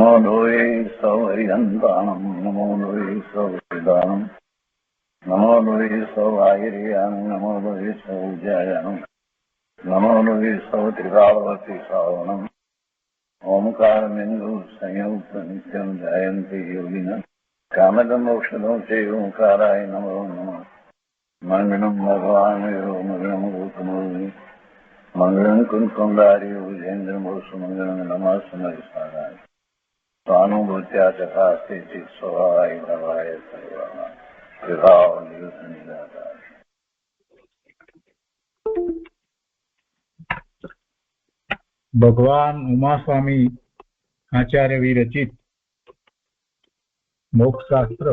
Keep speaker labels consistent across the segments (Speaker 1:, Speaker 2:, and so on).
Speaker 1: नमो लोये सौहरिहन्ताणं नमो लोये सौहृदानं नमो लोये सौभागिर्यानं नमो लोये सौज्यायानं नमो लोये सौत्रिकावती सावनं ओंकारमिन्दु संयुक्त नित्यं ध्यायन्ति योगिनः कामदमोक्षदं चैव ओंकाराय नमो नमः मङ्गलं भगवान् मङ्गलं गौतमोऽग्नि मङ्गलं कुन्कुण्डारि विजेन्द्रमोसुमङ्गलं नमः समयसाराय स्वानुभूत्या चकास्ते स्वभावाय भवाय सर्वाः कृपावनिदाता।
Speaker 2: ભગવાન ઉમાસ્વામી આચાર્ય વિરચિત મોક્ષશાસ્ત્ર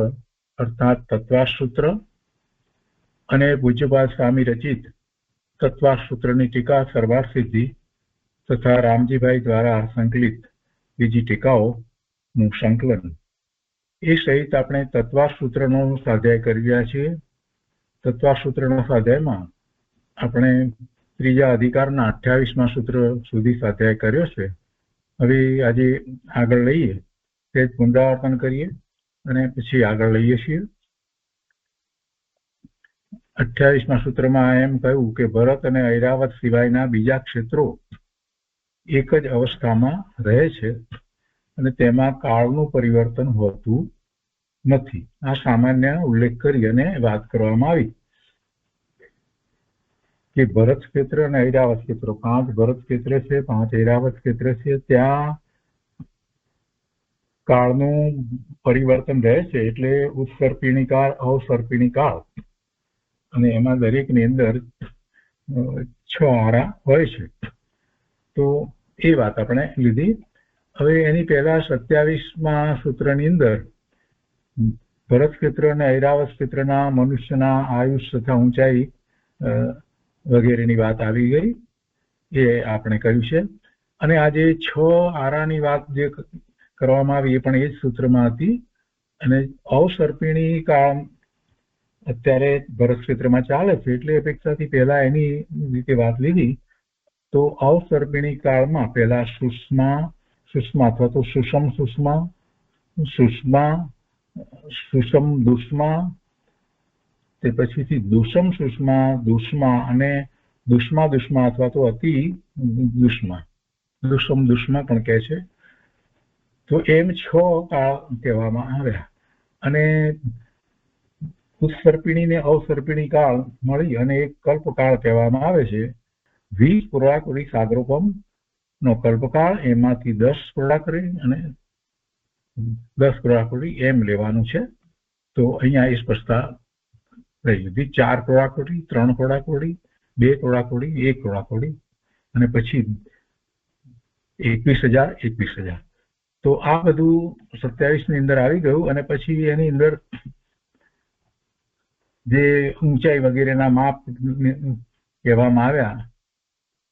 Speaker 2: અર્થાત તત્વાસૂત્ર અને પૂજ્યપાદ સ્વામી રચિત તત્વાસૂત્રની ટીકા સર્વાર્થસિદ્ધિ તથા રામજીભાઈ દ્વારા સંકલિત બીજી ટીકાઓનું સંકલન એ સહિત આપણે તત્વાસૂત્રનો સ્વાધ્યાય કરી રહ્યા છીએ. તત્વાસૂત્રના સ્વાધ્યાયમાં આપણે ત્રીજા અધિકારના 28મા સૂત્ર સુધી સ્વાધ્યાય કર્યો છે. હવે આજે આગળ લઈએ તે પુનરાવર્તન કરીએ અને પછી આગળ લઈએ છીએ. 28મા સૂત્રમાં એમ કહ્યું કે ભરત અને ઐરાવત સિવાયના બીજા ક્ષેત્રો એક જ અવસ્થામાં રહે છે અને તેમાં કાળનું પરિવર્તન હોતું નથી. આ સામાન્ય ઉલ્લેખ કરી અને વાત કરવામાં આવી કે ભરત ક્ષેત્ર અને ઐરાવત ક્ષેત્રો 5 ભરત ક્ષેત્ર છે, 5 ઐરાવત ક્ષેત્ર છે. ત્યાં કાળનું પરિવર્તન રહે છે એટલે ઉત્સર્પિણી કાળ, અવસર્પિણી કાળ, અને એમાં દરેકની અંદર 6 આરા હોય છે. તો એ વાત આપણે લીધી. હવે એની પહેલા 27મા સૂત્રની અંદર ભરત ક્ષેત્ર અને ઐરાવત ક્ષેત્રના મનુષ્યના આયુષ્ય તથા ઊંચાઈ વગેરેની વાત આવી ગઈ, એ આપણે કહ્યું છે. અને આજે 6 આરાની વાત જે કરવામાં આવી એ પણ એ જ સૂત્રમાં હતી. અને અવસર્પિણી કાળ અત્યારે ભરત ક્ષેત્રમાં ચાલે છે એટલે અપેક્ષાથી પહેલા એની રીતે વાત લીધી. તો અવસર્પિણી કાળમાં પહેલા સુષ્મા અથવા તો સુષમ સુષ્મા, સુષ્મા, સુષમ દુષ્મા, તે પછીથી દુષમ સુષ્મા, દુષ્મા અને દુષ્મા દુષ્મા અથવા તો અતિ દુષ્મા, દુષમ દુષ્મા પણ કહે છે. તો એમ 6 કાળ કહેવામાં આવ્યા. અને ઉત્સર્પિણી ને અવસર્પિણી કાળ મળી અને એક કલ્પકાળ કહેવામાં આવે છે. 20 પુરાકુડી સાગરોપમ નો કલ્પકાળ, એમાંથી 10 પુરાકુડી અને 10 પુરાકુડી એમ લેવાનું છે. તો અહીંયા એ સ્પષ્ટતા રહી હતી. 4 પુરાકુડી, 3 પુરાકુડી, 2 પુરાકુડી, 1 પુરાકુડી અને પછી 21,000. તો આ બધું 27ની અંદર આવી ગયું. અને પછી એની અંદર જે ઊંચાઈ વગેરેના માપ કહેવામાં આવ્યા.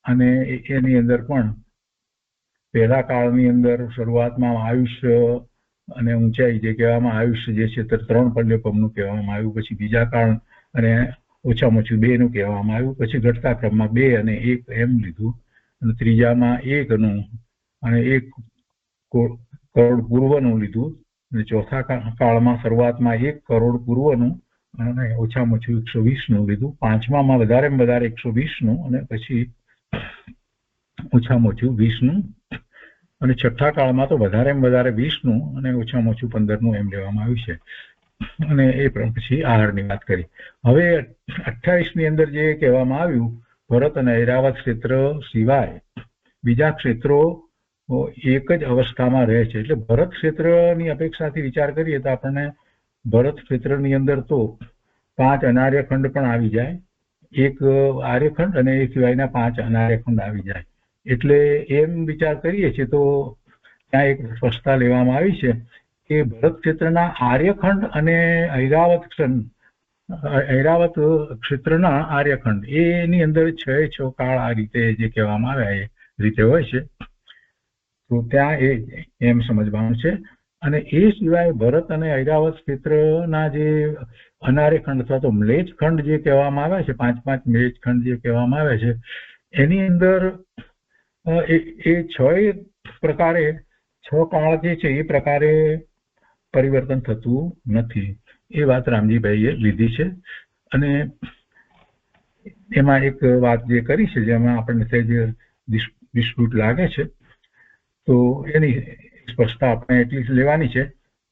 Speaker 2: અને એની અંદર પણ પહેલા કાળની અંદર શરૂઆતમાં આયુષ્ય અને ઊંચાઈ જે કહેવામાં આયુષ્ય જે છે તે 3 પલ્યપમનું કહેવામાં આવ્યું. પછી બીજા કાળ અને ઓછામાં ઓછું 2નું કહેવામાં આવ્યું. પછી ઘટતા ક્રમમાં 2 અને 1 એમ લીધું. અને ત્રીજામાં 1નું અને 1 કરોડ પૂર્વનું લીધું. અને ચોથા કાળમાં શરૂઆતમાં 1 કરોડ પૂર્વનું અને ઓછામાં ઓછું 120નું લીધું. પાંચમામાં વધારેમાં વધારે 120નું અને પછી ઓછામાં ઓછું 20નું. અને છઠ્ઠા કાળમાં તો વધારેમાં વધારે 20નું અને ઓછામાં ઓછું 15નું એમ લેવામાં આવ્યું છે. અને એ પછી આગળની વાત કરી. હવે 28ની અંદર જે કહેવામાં આવ્યું, ભરત અને ઐરાવત ક્ષેત્ર સિવાય બીજા ક્ષેત્રો એક જ અવસ્થામાં રહે છે. એટલે ભરત ક્ષેત્રની અપેક્ષાથી વિચાર કરીએ તો આપણને ભરત ક્ષેત્રની અંદર તો 5 અનાર્યખંડ પણ આવી જાય, 1 આર્યખંડ અને એ સિવાયના 5 અનાર્યખંડ આવી જાય. એટલે એમ વિચાર કરીએ છીએ તો ત્યાં એક સ્પષ્ટતા લેવામાં આવી છે કે ભરત ક્ષેત્રના આર્યખંડ અને ઐરાવત ક્ષેત્રના આર્યખંડ એની અંદર 6 કાળ આ રીતે જે કહેવામાં આવ્યા એ રીતે હોય છે. તો ત્યાં એમ સમજવાનું છે. અને એ સિવાય ભરત અને ઐરાવત ક્ષેત્રના જે અનાર્યખંડ અથવા તો મ્લેચ્છખંડ જે કહેવામાં આવ્યા છે, 5 મ્લેચ્છખંડ જે કહેવામાં આવ્યા છે, એની અંદર એ 6 પ્રકારે છ કાળ જે છે એ પ્રકારે પરિવર્તન થતું નથી. એ વાત રામજીભાઈએ લીધી છે. અને એમાં એક વાત જે કરી છે જેમાં આપણને સહેજ ડિસ્પ્યુટ લાગે છે, તો એની સ્પષ્ટતા આપણે એટલી જ લેવાની છે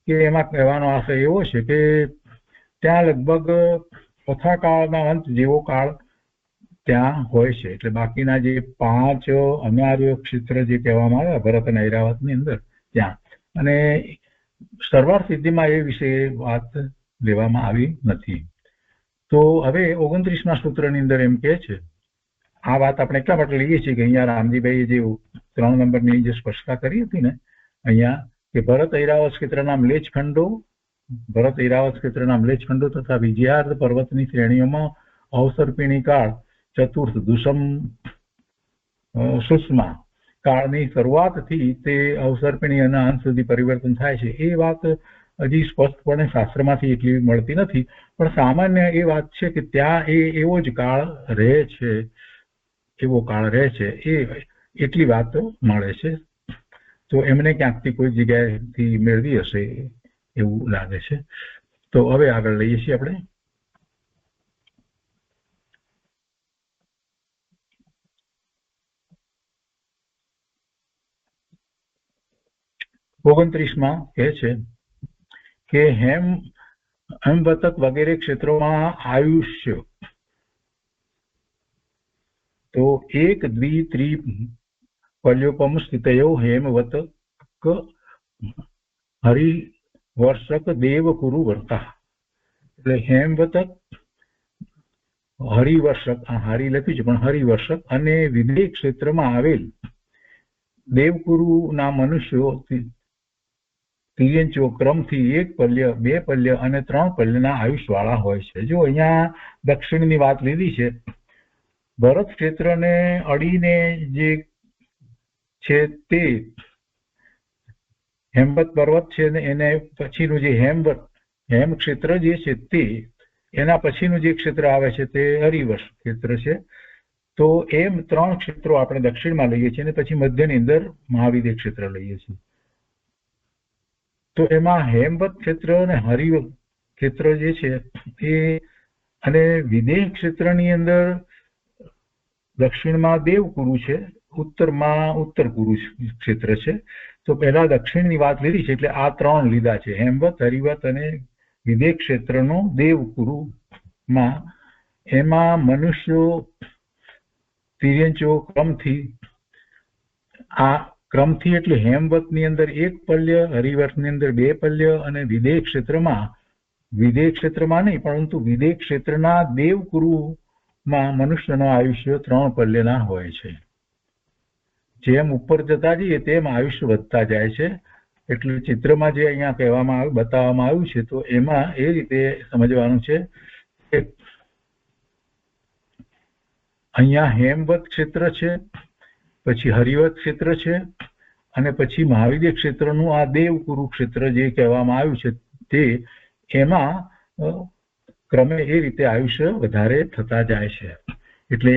Speaker 2: કે એમાં કહેવાનો આશય એવો છે કે ત્યાં લગભગ ચોથા કાળના અંત જેવો કાળ ત્યાં હોય છે. એટલે બાકીના જે 5 અનાર્ય ક્ષેત્ર જે કહેવામાં આવ્યા ભરત અને ઐરાવતની અંદર ત્યાં, અને સરવાળ સિદ્ધિમાં એ વિશે વાત લેવામાં આવી નથી. તો હવે 29મા સૂત્રની અંદર એમ કહે છે, આ વાત આપણે એટલા માટે લઈએ છીએ કે અહીંયા રામજીભાઈએ જે 3 નંબરની જે સ્પષ્ટતા કરી હતી ને અહીંયા, કે ભરત ઐરાવત ક્ષેત્રના મ્લેચ્છખંડો તથા વિજયાર્ધ પર્વતની શ્રેણીઓમાં અવસર્પિણી કાળ ચતુર્થ દુષમ સુષ્મા કાળની શરૂઆતથી તે અવસર્પિણી અને અંત સુધી પરિવર્તન થાય છે. એ વાત હજી સ્પષ્ટપણે શાસ્ત્રમાંથી એટલી મળતી નથી, પણ સામાન્ય એ વાત છે કે ત્યાં એવો જ કાળ રહે છે, એ એટલી વાત મળે છે. તો એમને ક્યાંકથી કોઈ જગ્યાએથી મેળવી હશે એવું લાગે છે. તો હવે આગળ લઈએ છીએ આપણે. ઓગણત્રીસમાં કહે છે કે હેમવતક વગેરે ક્ષેત્રોમાં આયુષ્ય તો 1 2 3 પલ્યોપમ સ્થિતયો હેમવતક હરિવર્ષક દેવકુરુ વર્તા. એટલે હેમવતક હરિવર્ષક, હરિ લખ્યું છે પણ હરિવર્ષક, અને વિદેહ ક્ષેત્રમાં આવેલ દેવકુરુના મનુષ્યો તિર્યંચો ક્રમથી 1 પલ્ય 2 પલ્ય અને 3 પલ્યના આયુષ્યવાળા હોય છે. જો અહીંયા દક્ષિણની વાત લીધી છે, ભરત ક્ષેત્રને અડીને જે છે તે હેમવત પર્વત છે, ને એને પછીનું જે હેમ ક્ષેત્ર જે છે તે એના પછીનું જે ક્ષેત્ર આવે છે તે હરિવર્ષ ક્ષેત્ર છે. તો એમ 3 ક્ષેત્રો આપણે દક્ષિણમાં લઈએ છીએ અને પછી મધ્યની અંદર મહાવિદેહ ક્ષેત્ર લઈએ છીએ. તો એમાં હેમવત ક્ષેત્ર અને હરિવત ક્ષેત્ર જે છે એ, અને વિદેહ ક્ષેત્રની અંદર દક્ષિણમાં દેવકુરુ છે, ઉત્તરમાં ઉત્તરકુરુ ક્ષેત્ર છે. તો પહેલા દક્ષિણની વાત લીધી છે એટલે આ 3 લીધા છે, હેમવત, હરિવત અને વિદેહ ક્ષેત્રનો દેવકુરુમાં. એમાં મનુષ્યો તિર્યંચો ક્રમથી એટલે હેમવતની અંદર 1 પલ્ય, હરિવતની અંદર 2 પલ્ય, અને વિદેહ ક્ષેત્રમાં નહીં પરંતુ વિદેહ ક્ષેત્રના દેવકુરુમાં મનુષ્યનો આયુષ્ય 3 પલ્યના હોય છે. જેમ ઉપર જતા જઈએ તેમ આયુષ્ય વધતા જાય છે. એટલે ચિત્રમાં જે અહીંયા બતાવવામાં આવ્યું છે, તો એમાં એ રીતે સમજવાનું છે કે અહીંયા હેમવત ક્ષેત્ર છે, પછી હરિવત ક્ષેત્ર છે, અને પછી મહાવિદેહ ક્ષેત્રનું આ દેવકુરુ ક્ષેત્ર જે કહેવામાં આવ્યું છે તે, એમાં ક્રમે એ રીતે આયુષ્ય વધારે થતા જાય છે. એટલે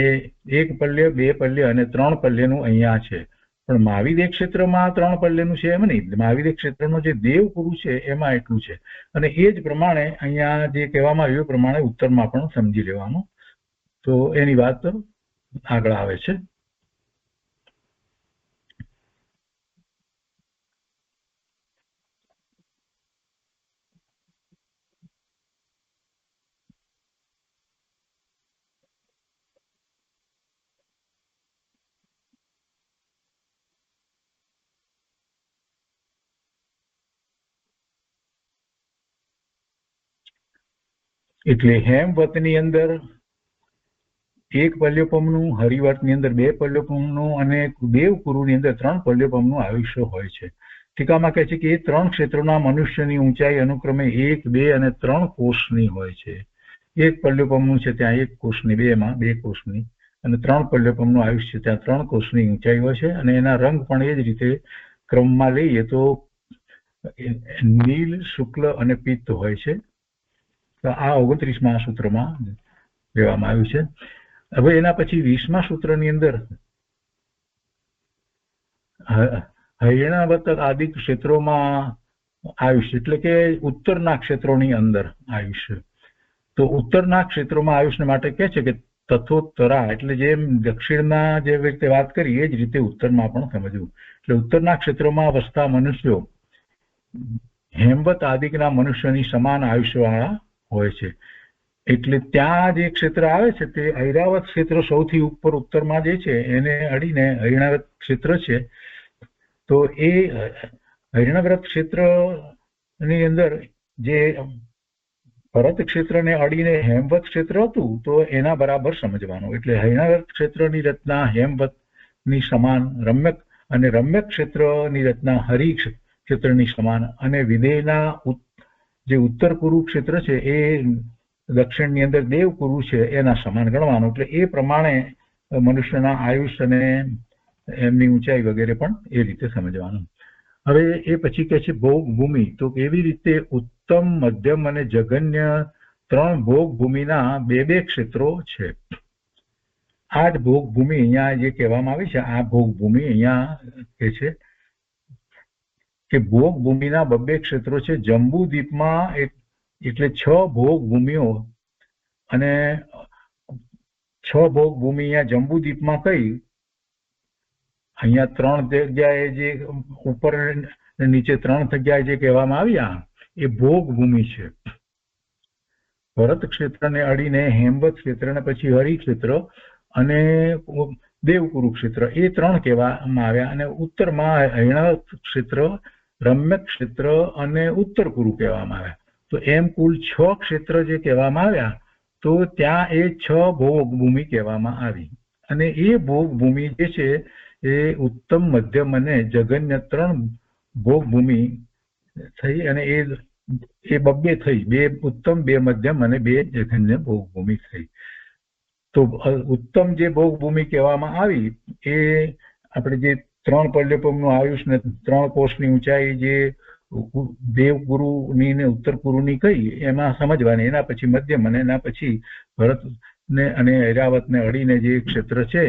Speaker 2: 1 પલ્ય, 2 પલ્ય અને 3 પલ્યનું અહીંયા છે. પણ મહાવિદેહ ક્ષેત્રમાં 3 પલ્યનું છે એમ નહીં, મહાવિદેહ ક્ષેત્રનો જે દેવકુરુ છે એમાં એટલું છે. અને એ જ પ્રમાણે અહીંયા જે કહેવામાં આવ્યું એ પ્રમાણે ઉત્તરમાં પણ સમજી લેવાનું. તો એની વાત આગળ આવે છે. એટલે હેમવતની અંદર 1 પલ્યોપમનું, હરિવતની અંદર 2 પલ્યોપમનું અને દેવકુરુની અંદર 3 પલ્યોપમનું આયુષ્ય હોય છે. ટીકામાં કહે છે કે એ 3 ક્ષેત્રોના મનુષ્યની ઊંચાઈ અનુક્રમે 1, 2 અને 3 કોષની હોય છે. 1 પલ્યોપમનું છે ત્યાં 1 કોષની, 2માં 2 કોષની, અને 3 પલ્યોપમનું આયુષ્ય ત્યાં 3 કોષની ઊંચાઈ હોય છે. અને એના રંગ પણ એ જ રીતે ક્રમમાં લઈએ તો નીલ, શુક્લ અને પિત્ત હોય છે. તો આ 29મા સૂત્રમાં કહેવામાં આવ્યું છે. હવે એના પછી 20મા સૂત્રની અંદર હૈણાવત આદિ ક્ષેત્રોમાં આયુષ્ય એટલે કે ઉત્તરના ક્ષેત્રોની અંદર આયુષ્ય. તો ઉત્તરના ક્ષેત્રોમાં આયુષ્ય માટે કહે છે કે તથોત્તરા, એટલે જેમ દક્ષિણમાં જે રીતે વાત કરી એ જ રીતે ઉત્તરમાં પણ સમજવું. એટલે ઉત્તરના ક્ષેત્રોમાં વસતા મનુષ્યો હેમવત આદિકના મનુષ્યની સમાન આયુષ્યવાળા હોય છે. એટલે ત્યાં જે ક્ષેત્ર આવે છે તે ઐરાવત ક્ષેત્ર સૌથી ઉપર ઉત્તરમાં જે છે એને અડીને ઐરાવત ક્ષેત્ર છે. તો એ ઐરાવત ક્ષેત્રની અંદર જે ભરત ક્ષેત્રને અડીને હેમવત ક્ષેત્ર હતું તો એના બરાબર સમજવાનું. એટલે ઐરાવત ક્ષેત્રની રચના હેમવતની સમાન રમ્યક, અને રમ્યક ક્ષેત્રની રચના હરિ ક્ષેત્રની સમાન, અને વિદેયના જે ઉત્તર કુરુ ક્ષેત્ર છે એ દક્ષિણની અંદર દેવકુરુ છે એના સમાન ગણવાનું. એટલે એ પ્રમાણે મનુષ્યના આયુષ્ય અને એમની ઊંચાઈ વગેરે પણ એ રીતે સમજવાનું. હવે એ પછી કહે છે ભોગ ભૂમિ. તો કેવી રીતે ઉત્તમ, મધ્યમ અને જઘન્ય 3 ભોગ ભૂમિના 2 ક્ષેત્રો છે. આ જ ભોગ ભૂમિ અહીંયા જે કહેવામાં આવી છે, આ ભોગ ભૂમિ અહીંયા કે છે કે ભોગ ભૂમિના 2 ક્ષેત્રો છે. જંબુ દ્વીપમાં એટલે 6 ભોગ ભૂમિઓ, અને 6 ભોગ ભૂમિ અહીંયા જંબુ દ્વીપમાં કઈ, અહીંયા 3 જગ્યાએ જે ઉપર નીચે 3 જગ્યાએ જે કહેવામાં આવ્યા એ ભોગ ભૂમિ છે. ભરત ક્ષેત્રને અડીને હેમવત ક્ષેત્ર, ને પછી હરિ ક્ષેત્ર અને દેવકુરુ ક્ષેત્ર, એ 3 કહેવામાં આવ્યા. અને ઉત્તરમાં ઐરાવત ક્ષેત્ર, રમ્યક ક્ષેત્ર અને ઉત્તર કુરુ કહેવામાં આવ્યા. તો એમ કુલ 6 ક્ષેત્ર જે કહેવામાં આવ્યા, તો ત્યાં એ 6 ભોગ ભૂમિ કહેવામાં આવી. અને એ ભોગ ભૂમિ જે છે એ ઉત્તમ, મધ્યમ અને જઘન્ય 3 ભોગ ભૂમિ થઈ, અને એ 2 થઈ, 2 ઉત્તમ, 2 મધ્યમ અને 2 જઘન્ય ભોગ ભૂમિ થઈ. તો ઉત્તમ જે ભોગ ભૂમિ કહેવામાં આવી એ આપણે જે 3 પલ્યપમનું આયુષ ને 3 કોષની ઊંચાઈ જે દેવગુરુની ને ઉત્તર ગુરુની કઈ એમાં સમજવાની. એના પછી મધ્યમ, અને એના પછી ભરત ને અને ઐરાવતને અડીને જે ક્ષેત્ર છે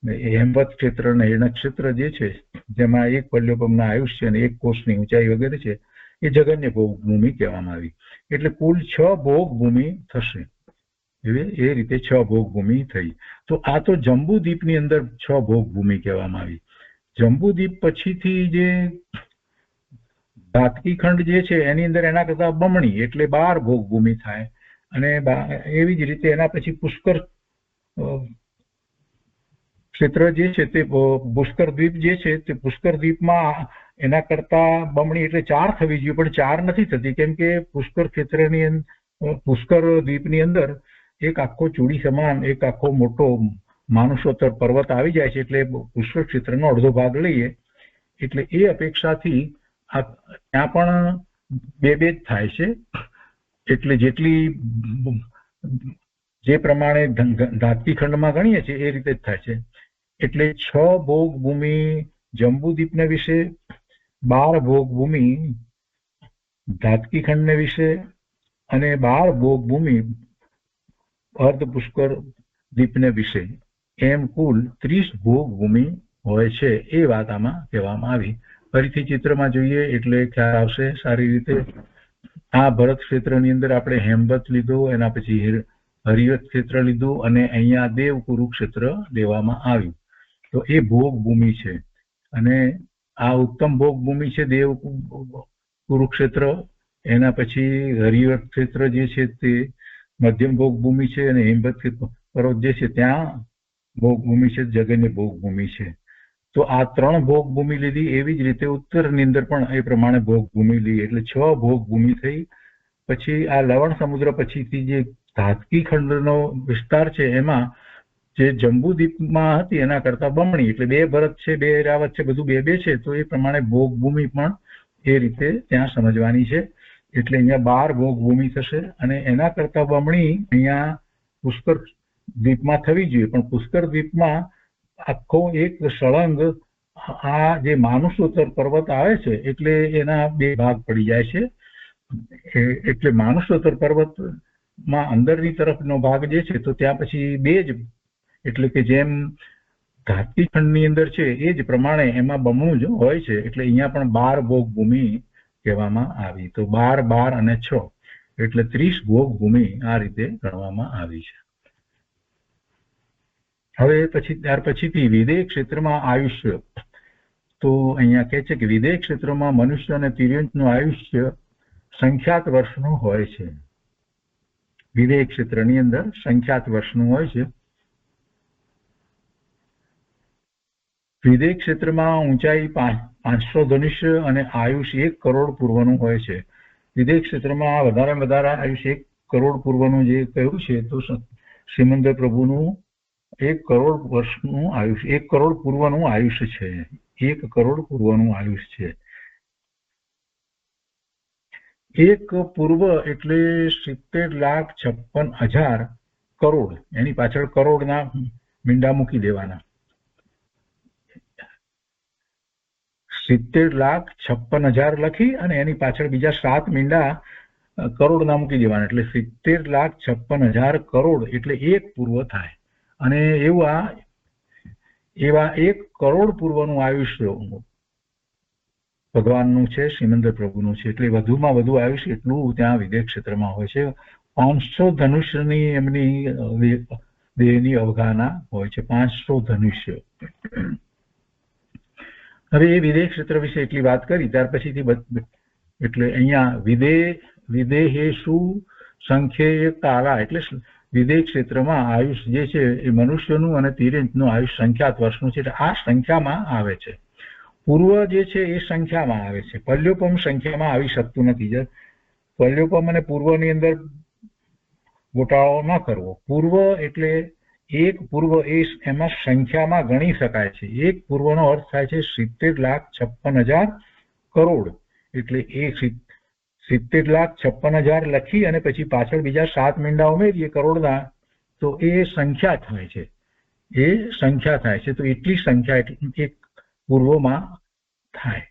Speaker 2: હેમવત ક્ષેત્ર અને હિરણ્ય ક્ષેત્ર જે છે, જેમાં 1 પલ્યપમના આયુષ્ય અને 1 કોષની ઊંચાઈ વગેરે છે, એ જઘન્ય ભોગ ભૂમિ કહેવામાં આવી. એટલે કુલ 6 ભોગ ભૂમિ થશે. એ રીતે 6 ભોગ ભૂમિ થઈ. તો આ તો જંબુ દ્વીપની અંદર 6 ભોગ ભૂમિ કહેવામાં આવી. જંબુ દ્વીપ પછીથી જે ધાતકી ખંડ જે છે એની અંદર એના કરતા બમણી એટલે 12 ભોગ ભૂમિ થાય. અને એવી જ રીતે એના પછી પુષ્કર ક્ષેત્ર જે છે તે પુષ્કર દ્વીપ જે છે તે પુષ્કર દ્વીપમાં એના કરતા બમણી એટલે 4 થવી જોઈએ, પણ 4 નથી થતી, કેમ કે પુષ્કર ક્ષેત્રની પુષ્કર દ્વીપની અંદર એક આખો ચૂડી સમાન એક આખો મોટો માનુષોત્તર પર્વત આવી જાય છે. એટલે પુષ્કર ક્ષેત્રનો અડધો ભાગ લઈએ એટલે એ અપેક્ષાથી ત્યાં પણ 2 જ થાય છે. એટલે જેટલી જે પ્રમાણે ધાતકી ખંડમાં ગણીએ છીએ એ રીતે જ થાય છે. એટલે 6 ભોગ ભૂમિ જંબુદ્વીપને વિશે, 12 ભોગ ભૂમિ ધાતકી ખંડને વિશે, અને 12 ભોગ ભૂમિ અર્ધ પુષ્કર દ્વીપને વિશે, એમ કુલ 30 ભોગ ભૂમિ હોય છે. એ વાત આમાં કહેવામાં આવી. ફરીથી ચિત્રમાં જોઈએ એટલે ખ્યાલ આવશે સારી રીતે. આ ભરત ક્ષેત્રની અંદર આપણે હેમવત લીધો, એના પછી હરિવત ક્ષેત્ર લીધું, અને અહીંયા દેવકુરુ ક્ષેત્ર લેવામાં આવ્યું. તો એ ભોગ ભૂમિ છે. અને આ ઉત્તમ ભોગ ભૂમિ છે દેવ કુરુક્ષેત્ર. એના પછી હરિવત ક્ષેત્ર જે છે તે મધ્યમ ભોગ ભૂમિ છે, અને હેમવત પર્વત જે છે ત્યાં ભોગ ભૂમિ છે, જઘન્ય ભોગ ભૂમિ છે. તો આ 3 ભોગ ભૂમિ લીધી. એવી જ રીતે ઉત્તરની અંદર પણ એ પ્રમાણે ભોગ ભૂમિ લીધી, એટલે 6 ભોગ ભૂમિ થઈ. પછી આ લવણ સમુદ્ર પછીથી જે ધાતકી ખંડનો વિસ્તાર છે એમાં જે જંબુદ્વીપમાં હતી એના કરતા બમણી, એટલે 2 ભરત છે, 2 ઐરાવત છે, બધું 2 છે. તો એ પ્રમાણે ભોગ ભૂમિ પણ એ રીતે ત્યાં સમજવાની છે. એટલે અહીંયા 12 ભોગ ભૂમિ થશે, અને એના કરતા બમણી અહીંયા પુષ્કર દ્વીપમાં થવી જોઈએ. પણ પુષ્કર દ્વીપમાં આખો એક સળંગ આ જે માનુષોત્તર પર્વત આવે છે એટલે એના 2 ભાગ પડી જાય છે. એટલે માનુષોત્તર પર્વતમાં અંદરની તરફનો ભાગ જે છે તો ત્યાં પછી 2 જ, એટલે કે જેમ ધાતી ખંડની અંદર છે એ જ પ્રમાણે એમાં બમણું જ હોય છે, એટલે અહીંયા પણ 12 ભોગ ભૂમિ કહેવામાં આવી. તો 12, 12 અને 6 એટલે 30 ભોગ ભૂમિ આ રીતે ગણવામાં આવી છે. હવે ત્યાર પછીથી વિદેહ ક્ષેત્રમાં આયુષ્ય. તો અહીંયા કહે છે કે વિદેહ ક્ષેત્રમાં મનુષ્ય અને તિર્યંકનું આયુષ્ય સંખ્યાત વર્ષનું હોય છે. વિદેહ ક્ષેત્રની અંદર સંખ્યાત વર્ષનું હોય છે. વિદેહ ક્ષેત્રમાં ઊંચાઈ 500 ધનુષ્ય અને આયુષ્ય 1 કરોડ પૂર્વનું હોય છે. વિદેહ ક્ષેત્રમાં વધારે આયુષ્ય 1 કરોડ પૂર્વનું જે કહ્યું છે તો શ્રીમંદર પ્રભુનું 1 કરોડ વર્ષનું આયુષ્ય 1 કરોડ પૂર્વનું આયુષ્ય છે. 1 કરોડ પૂર્વનું આયુષ્ય છે. 1 પૂર્વ એટલે 70,56,000 કરોડ. એની પાછળ કરોડના મીંડા મૂકી દેવાના. 70,56,000 લખી અને એની પાછળ બીજા 7 મીંડા કરોડના મૂકી દેવાના, એટલે 70,56,000 કરોડ એટલે 1 પૂર્વ થાય. અને એવા 1 કરોડ પૂર્વનું આયુષ્ય ભગવાનનું છે, શ્રીમંદર પ્રભુનું છે. એટલે વધુમાં વધુ આયુષ્ય એટલું ત્યાં વિદેહ ક્ષેત્રમાં હોય છે. 500 ધનુષ્યની એમની દેહની અવગાહના હોય છે. 500 ધનુષ્ય. હવે એ વિદેહ ક્ષેત્ર વિશે એટલી વાત કરી. ત્યાર પછીથી એટલે અહીંયા વિદેહેષુ સંખ્યે કાળા એટલે વિદેહ ક્ષેત્રમાં આયુષ જે છે એ મનુષ્યનું અને તિર્યંકનું આયુષ સંખ્યાત વર્ષનું છે. એટલે આ સંખ્યામાં આવે છે. પૂર્વ જે છે એ સંખ્યામાં આવે છે. પલ્યોપમ સંખ્યામાં આવી શકતું નથી. પલ્યોપમ અને પૂર્વની અંદર ગોટાળો ન કરવો. પૂર્વ એટલે 1 પૂર્વ એ એમાં સંખ્યામાં ગણી શકાય છે. 1 પૂર્વનો અર્થ થાય છે 70,56,000 કરોડ. એટલે એ 70,56,000 લખી અને પછી પાછળ બીજા 7 મીંડા ઉમેરીએ કરોડના, તો એ સંખ્યા થાય છે. એ સંખ્યા થાય છે. તો એટલી સંખ્યા એક પૂર્વમાં થાય,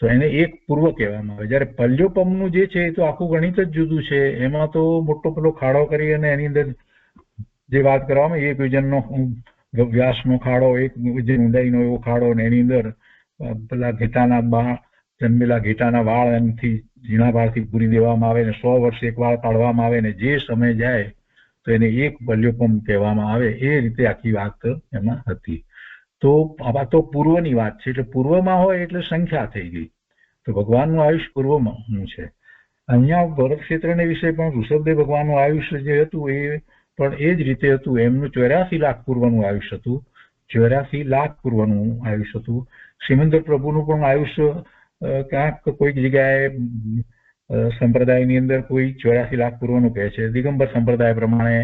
Speaker 2: તો એને 1 પૂર્વ કહેવામાં આવે. જ્યારે પલ્યોપમનું જે છે એ તો આખું ગણિત જ જુદું છે. એમાં તો મોટો પેલો ખાડો કરી અને એની અંદર જે વાત કરવામાં 1 યોજનનો વ્યાસનો ખાડો, 1 યોજન ઊંડાઈનો એવો ખાડો, અને એની અંદર પેલા ઘેટાના જન્મેલા ઘેટાના વાળ એમથી ઝીણા વાળથી પૂરી દેવામાં આવે, ને 100 વર્ષ એક વાળ કાઢવામાં આવે, ને જે સમય જાય તો એને 1 પલ્યોપમ કહેવામાં આવે. એ રીતે આખી વાત એમાં હતી. તો આ તો પૂર્વની વાત છે. એટલે પૂર્વમાં હોય એટલે સંખ્યા થઈ ગઈ. તો ભગવાનનું આયુષ્ય પૂર્વમાં છે. અહીંયા ભરત ક્ષેત્રને વિશે પણ ઋષભદેવ ભગવાનનું આયુષ્ય જે હતું એ પણ એ જ રીતે હતું. એમનું 84 લાખ પૂર્વનું આયુષ્ય હતું. 84 લાખ પૂર્વનું આયુષ્ય હતું. શ્રીમંદર પ્રભુનું પણ આયુષ્ય ક્યાંક કોઈક જગ્યાએ સંપ્રદાયની અંદર કોઈ 84 લાખ પૂર્વનું કહે છે. દિગંબર સંપ્રદાય પ્રમાણે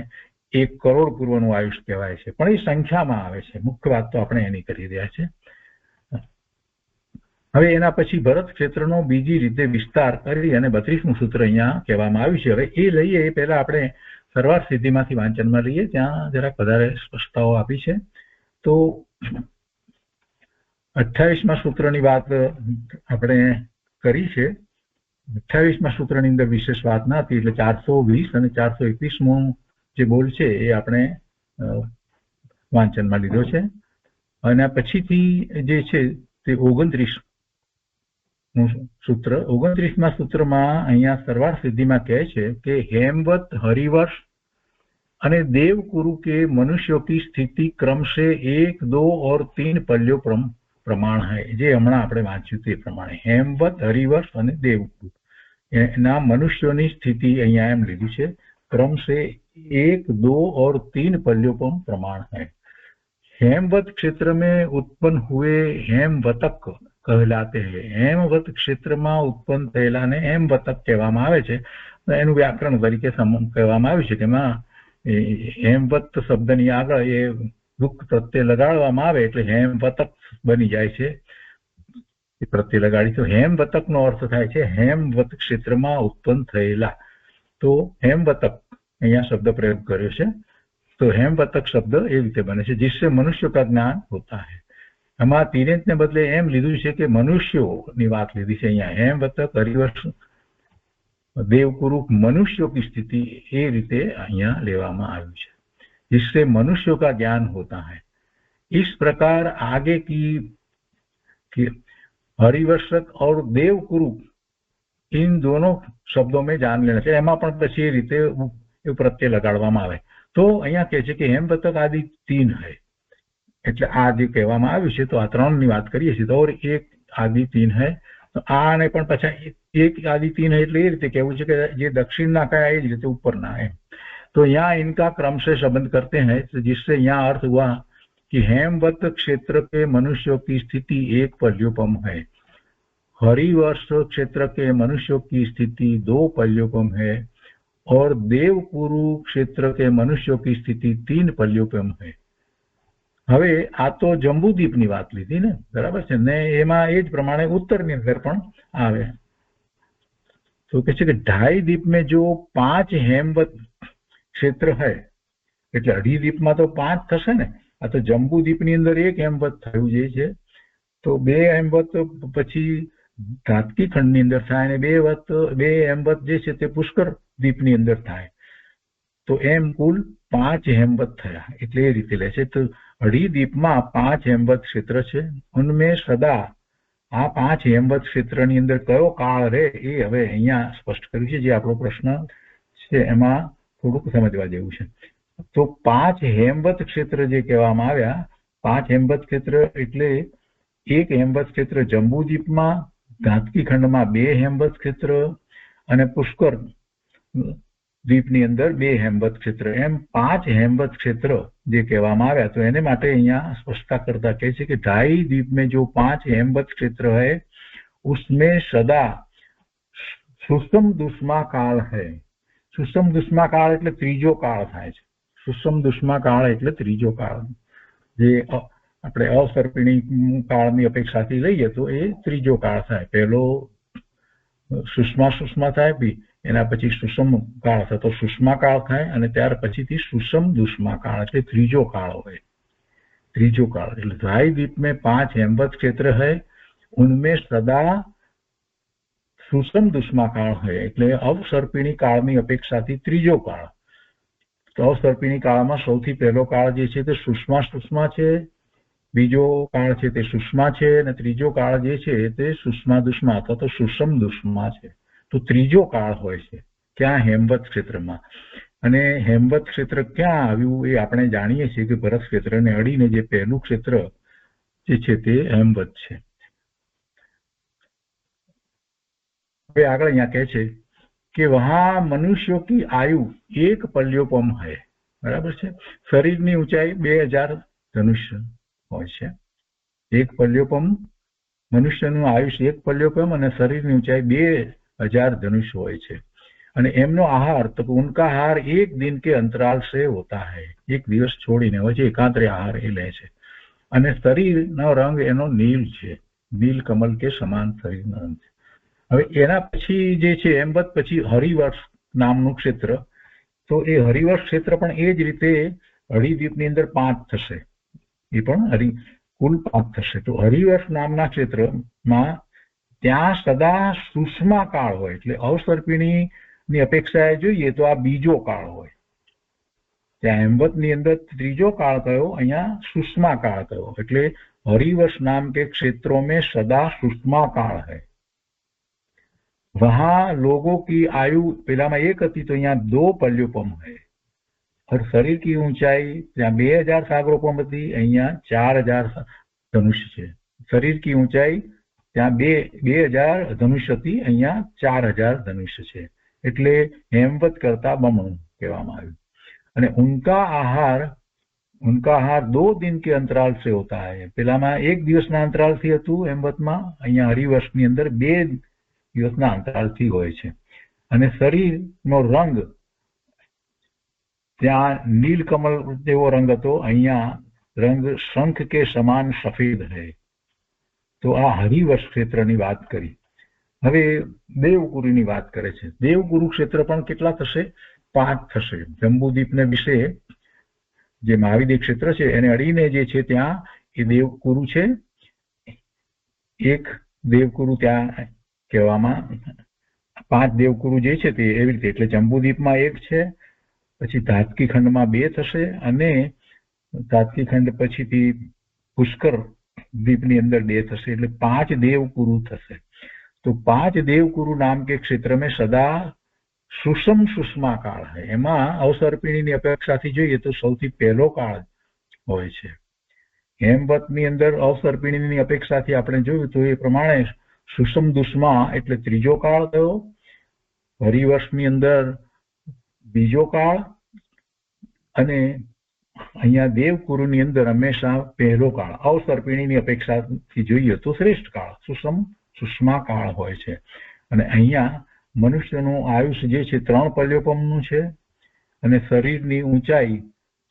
Speaker 2: 1 કરોડ પૂર્વનું આયુષ્ય કહેવાય છે. પણ એ સંખ્યામાં આવે છે. મુખ્ય વાત તો આપણે એની કરી રહ્યા છે. હવે એના પછી ભરત ક્ષેત્રનો બીજી રીતે વિસ્તાર કરી અને 32મું સૂત્ર અહીંયા કહેવામાં આવ્યું છે. હવે એ લઈએ એ પહેલા આપણે સરવાર સિદ્ધિમાંથી વાંચનમાં લઈએ. ત્યાં જરાક વધારે સ્પષ્ટતાઓ આપી છે. તો 28મા સૂત્રની વાત આપણે કરી છે. 28મા સૂત્રની અંદર વિશેષ વાત ના હતી. એટલે 420 અને 421મો જે બોલ છે એ આપણે વાંચનમાં લીધો છે. અને પછીથી જે છે તે 29મું સૂત્ર. 29મા સૂત્રમાં અહીંયા સરવાર સિદ્ધિમાં કહે છે કે हेमवत हरिवर्ष અને देवकुरु के मनुष्यों की स्थिति क्रम से 1, 2 और 3 पल्यों प्रमाण है. જે હમણાં આપણે વાંચ્યું તે પ્રમાણે हेमवत हरिवर्ष અને देवकुरु એના મનુષ્યોની સ્થિતિ અહીંયા એમ લીધું છે. क्रम से 1, 2 और 3 पल्यों प्रमाण है. हेमवत क्षेत्र में उत्पन्न हुए हेमवतक कहलाते हैं. हेमवत ક્ષેત્રમાં ઉત્પન્ન થયેલાને हेमवतक કહેવામાં આવે છે. એનું વ્યાકરણ તરીકે કહેવામાં આવ્યું છે કે એમાં हेमवत શબ્દની આગળ એ વૃક્ક પ્રત્યય લગાડવામાં આવે એટલે हेमवतक બની જાય છે. એ પ્રત્યય લગાડી તો हेमवतकનો અર્થ થાય છે हेमवत ક્ષેત્રમાં ઉત્પન્ન થયેલા. તો हेमवतक અહીંયા શબ્દ પ્રયોગ કર્યો છે. तो हेमवतक शब्द એ રીતે બને છે जिससे मनुष्य का ज्ञान होता है. આમાં તિર્યંકને બદલે એમ લીધું છે કે મનુષ્યોની વાત લીધી છે અહીંયા. हेमवतक हरिवर्ष देवकुरु मनुष्यों की स्थिति એ રીતે અહીંયા લેવામાં આવ્યું છે. जिससे मनुष्यों का ज्ञान होता है. इस प्रकार आगे की हरिवर्षक और देवकुरु इन दोनों शब्दों में जान लेना चाहिए। एमां पण पछी ए रीते ए प्रत्यय लगाडवामां आवे। तो अहींया कहे छे कि हेमवतक आदि 3 है, એટલે આ જે કહેવામાં આવ્યું છે તો આ 3 ની વાત કરીએ છીએ તો और एक आदि 3 है। तो આને પણ પાછા एक आदि 3 है એટલે એ રીતે કહેવું છે કે જે દક્ષિણના કયા એ જ રીતે ઉપરના है। तो यहाँ इनका क्रम से संबंध करते हैं, तो जिससे यहाँ अर्थ हुआ कि हेमवत क्षेत्र के मनुष्यों की स्थिति एक पर्युपम है, हरिवर्ष क्षेत्र के मनुष्यों की स्थिति 2 पर्युपम है और देवकुरु क्षेत्र के मनुष्यों की स्थिति 3 पर्युपम है। હવે આ તો જંબુદ્વીપની વાત લીધી ને, બરાબર છે ને, એમાં એ જ પ્રમાણે ઉત્તરની અંદર પણ આવે। તો કહે છે કે ढाई द्वीप में जो 5 हेमवत क्षेत्र है, એટલે અઢી દ્વીપમાં તો 5 થશે ને। આ તો જંબુદ્વીપની અંદર 1 हेमवत થયું જે છે, તો 2 हेमवत પછી ધાતકી ખંડની અંદર થાય અને 2 हेमवत જે છે તે પુષ્કર દ્વીપની અંદર થાય, તો એમ કુલ 5 हेमवत થયા। એટલે એ રીતે લે છે। તો અઢી દ્વીપમાં 5 हेमवत ક્ષેત્ર છે। ઉનમે સદા આ 5 हेमवत ક્ષેત્રની અંદર કયો કાળ રહે એ હવે અહીંયા સ્પષ્ટ કર્યું છે। જે આપણો પ્રશ્ન છે એમાં થોડુંક સમજવા જેવું છે। તો 5 हेमवत ક્ષેત્ર જે કહેવામાં આવ્યા, 5 हेमवत ક્ષેત્ર એટલે 1 हेमवत ક્ષેત્ર જંબુદ્વીપમાં, ધાતકી ખંડમાં 2 हेमवत ક્ષેત્ર અને પુષ્કર દ્વીપની અંદર 2 हेमवत ક્ષેત્ર, એમ 5 हेमवत ક્ષેત્ર જે કહેવામાં આવ્યા। તો એને માટે અહીંયા સ્પષ્ટતા કરતા કહે છે કે ढाई द्वीप में जो 5 हेमवत क्षेत्र है उसमें सदा सुषम दुष्मा काल है। सुषम दुष्मा काल એટલે ત્રીજો કાળ થાય છે। સુષમ દુષ્મા કાળ એટલે ત્રીજો કાળ, જે આપણે અસર્પિણી કાળની અપેક્ષાથી લઈએ તો એ ત્રીજો કાળ થાય। પહેલો સુષ્મા થાય, એના પછી સુષમ કાળ થતો સુષ્મા કાળ થાય અને ત્યાર પછીથી સુષમ દુષ્મા કાળ એટલે ત્રીજો કાળ હોય। ત્રીજો કાળ એટલે ढाई द्वीप में 5 हेमवत क्षेत्र है, उनमें सदा सुषम दुष्मा काळ है એટલે અવસર્પિણી કાળની અપેક્ષાથી ત્રીજો કાળ। તો અવસર્પિણી કાળમાં સૌથી પહેલો કાળ જે છે તે સુષ્મા છે, બીજો કાળ છે તે સુષ્મા છે અને ત્રીજો કાળ જે છે તે સુષ્મા દુષ્મા અથવા તો સુષમ દુષ્મા છે। તો ત્રીજો કાળ હોય છે ક્યાં? હેમવત ક્ષેત્રમાં। અને હેમવત ક્ષેત્ર ક્યાં આવ્યું એ આપણે જાણીએ છીએ કે ભરત ક્ષેત્રને અડીને જે પહેલું ક્ષેત્ર જે છે તે હેમવત છે। હવે આગળ અહીંયા કહે છે કે વહાં મનુષ્યો की आयु 1 पर्युपम है, બરાબર છે। શરીરની ઊંચાઈ 2000 ધનુષ્ય હોય છે। 1 पर्युपम મનુષ્યનું આયુષ્ય 1 पर्युपम અને શરીરની ઊંચાઈ 2000 ધનુષ્ય હોય છે। અને એમનો આહાર તો ઉનકા આહાર 1 दिन के अंतराल से होता है, 1 દિવસ છોડીને હોય છે, એકાંતરે આહાર એ લે છે। અને શરીરનો રંગ એનો નીલ છે, નીલ કમલ કે સમાન શરીરનો રંગ છે। હવે એના પછી જે છે હેમવત પછી હરિવર્ષ નામનું ક્ષેત્ર, તો એ હરિવર્ષ ક્ષેત્ર પણ એ જ રીતે અઢી દ્વીપની અંદર 5 થશે, એ પણ કુલ 5 થશે। તો હરિવર્ષ નામના ક્ષેત્રમાં ત્યાં સદા સુષ્મા કાળ હોય, એટલે અવસર્પિણીની અપેક્ષાએ જોઈએ તો આ બીજો કાળ હોય। ત્યાં હેમવતની અંદર ત્રીજો કાળ કયો, અહીંયા સુષ્મા કાળ કયો, એટલે हरिवर्ष नाम के क्षेत्रों में सदा सुषमा काल है। वहां लोगों की आयु पेला में 1 थी तो यहाँ 2 पर्युपम है और शरीर की ऊंचाई 2000 सागरोपम थी, अहियां 4000 धनुष्य है। शरीर की ऊंचाई त्या 2000 धनुष्य थी, अहियां 4000 धनुष्य है, एटले हेमवत करता बमणुं कहेवामां आव्युं। अने उनका आहार 2 दिन के अंतराल से होता है। पेला में 1 दिवसना अंतराल थी हतुं हेमवत में, अहींया हरिवर्षनी अंदर 2 दिवसना अंतराल थी होय छे। अने शरीरनो रंग त्यां नीलकमल जेवो रंग हतो, अहींया रंग शंख के समान सफेद है। तो आ हरिवर्ष क्षेत्रनी वात करी। हवे देवगुरुनी वात करे छे। देवगुरु क्षेत्र पण केटला थशे? 5 थशे। जंबूद्वीपने विषे जे महाविद्य क्षेत्र छे एने अडीने जे छे त्यां ए देवगुरु छे। एक देवगुरु त्यां कहेवामां 5 देवगुरु जे छे ते एवी रीते, એટલે जंबूद्वीपमां 1 छे, પછી ધાતકી ખંડમાં 2 થશે અને સાતકી ખંડ પછીથી પુષ્કર દ્વીપની અંદર ડે થશે એટલે 5 દેવકુરુ થશે. तो 5 देवकुरु नाम के क्षेत्र में सदा सुषम सुषमा काल है. એમાં અવસર્પિણીની અપેક્ષાથી જોઈએ તો સૌથી પહેલો કાળ હોય છે. હેમવતની અંદર અવસર્પિણીની અપેક્ષાથી આપણે જોયું તો એ પ્રમાણે સુષમ દુષ્મા એટલે ત્રીજો કાળ થયો, હરિવર્ષની અંદર બીજો કાળ, અને અહીંયા દેવકુરુની અંદર હંમેશા પહેલો કાળ અવસર્પિણીની અપેક્ષાથી જોઈએ તો શ્રેષ્ઠ કાળ સુષમ સુષ્મા કાળ હોય છે. અને અહીંયા મનુષ્યનું આયુષ્ય જે છે 3 પલ્યોપમનું છે અને શરીરની ઊંચાઈ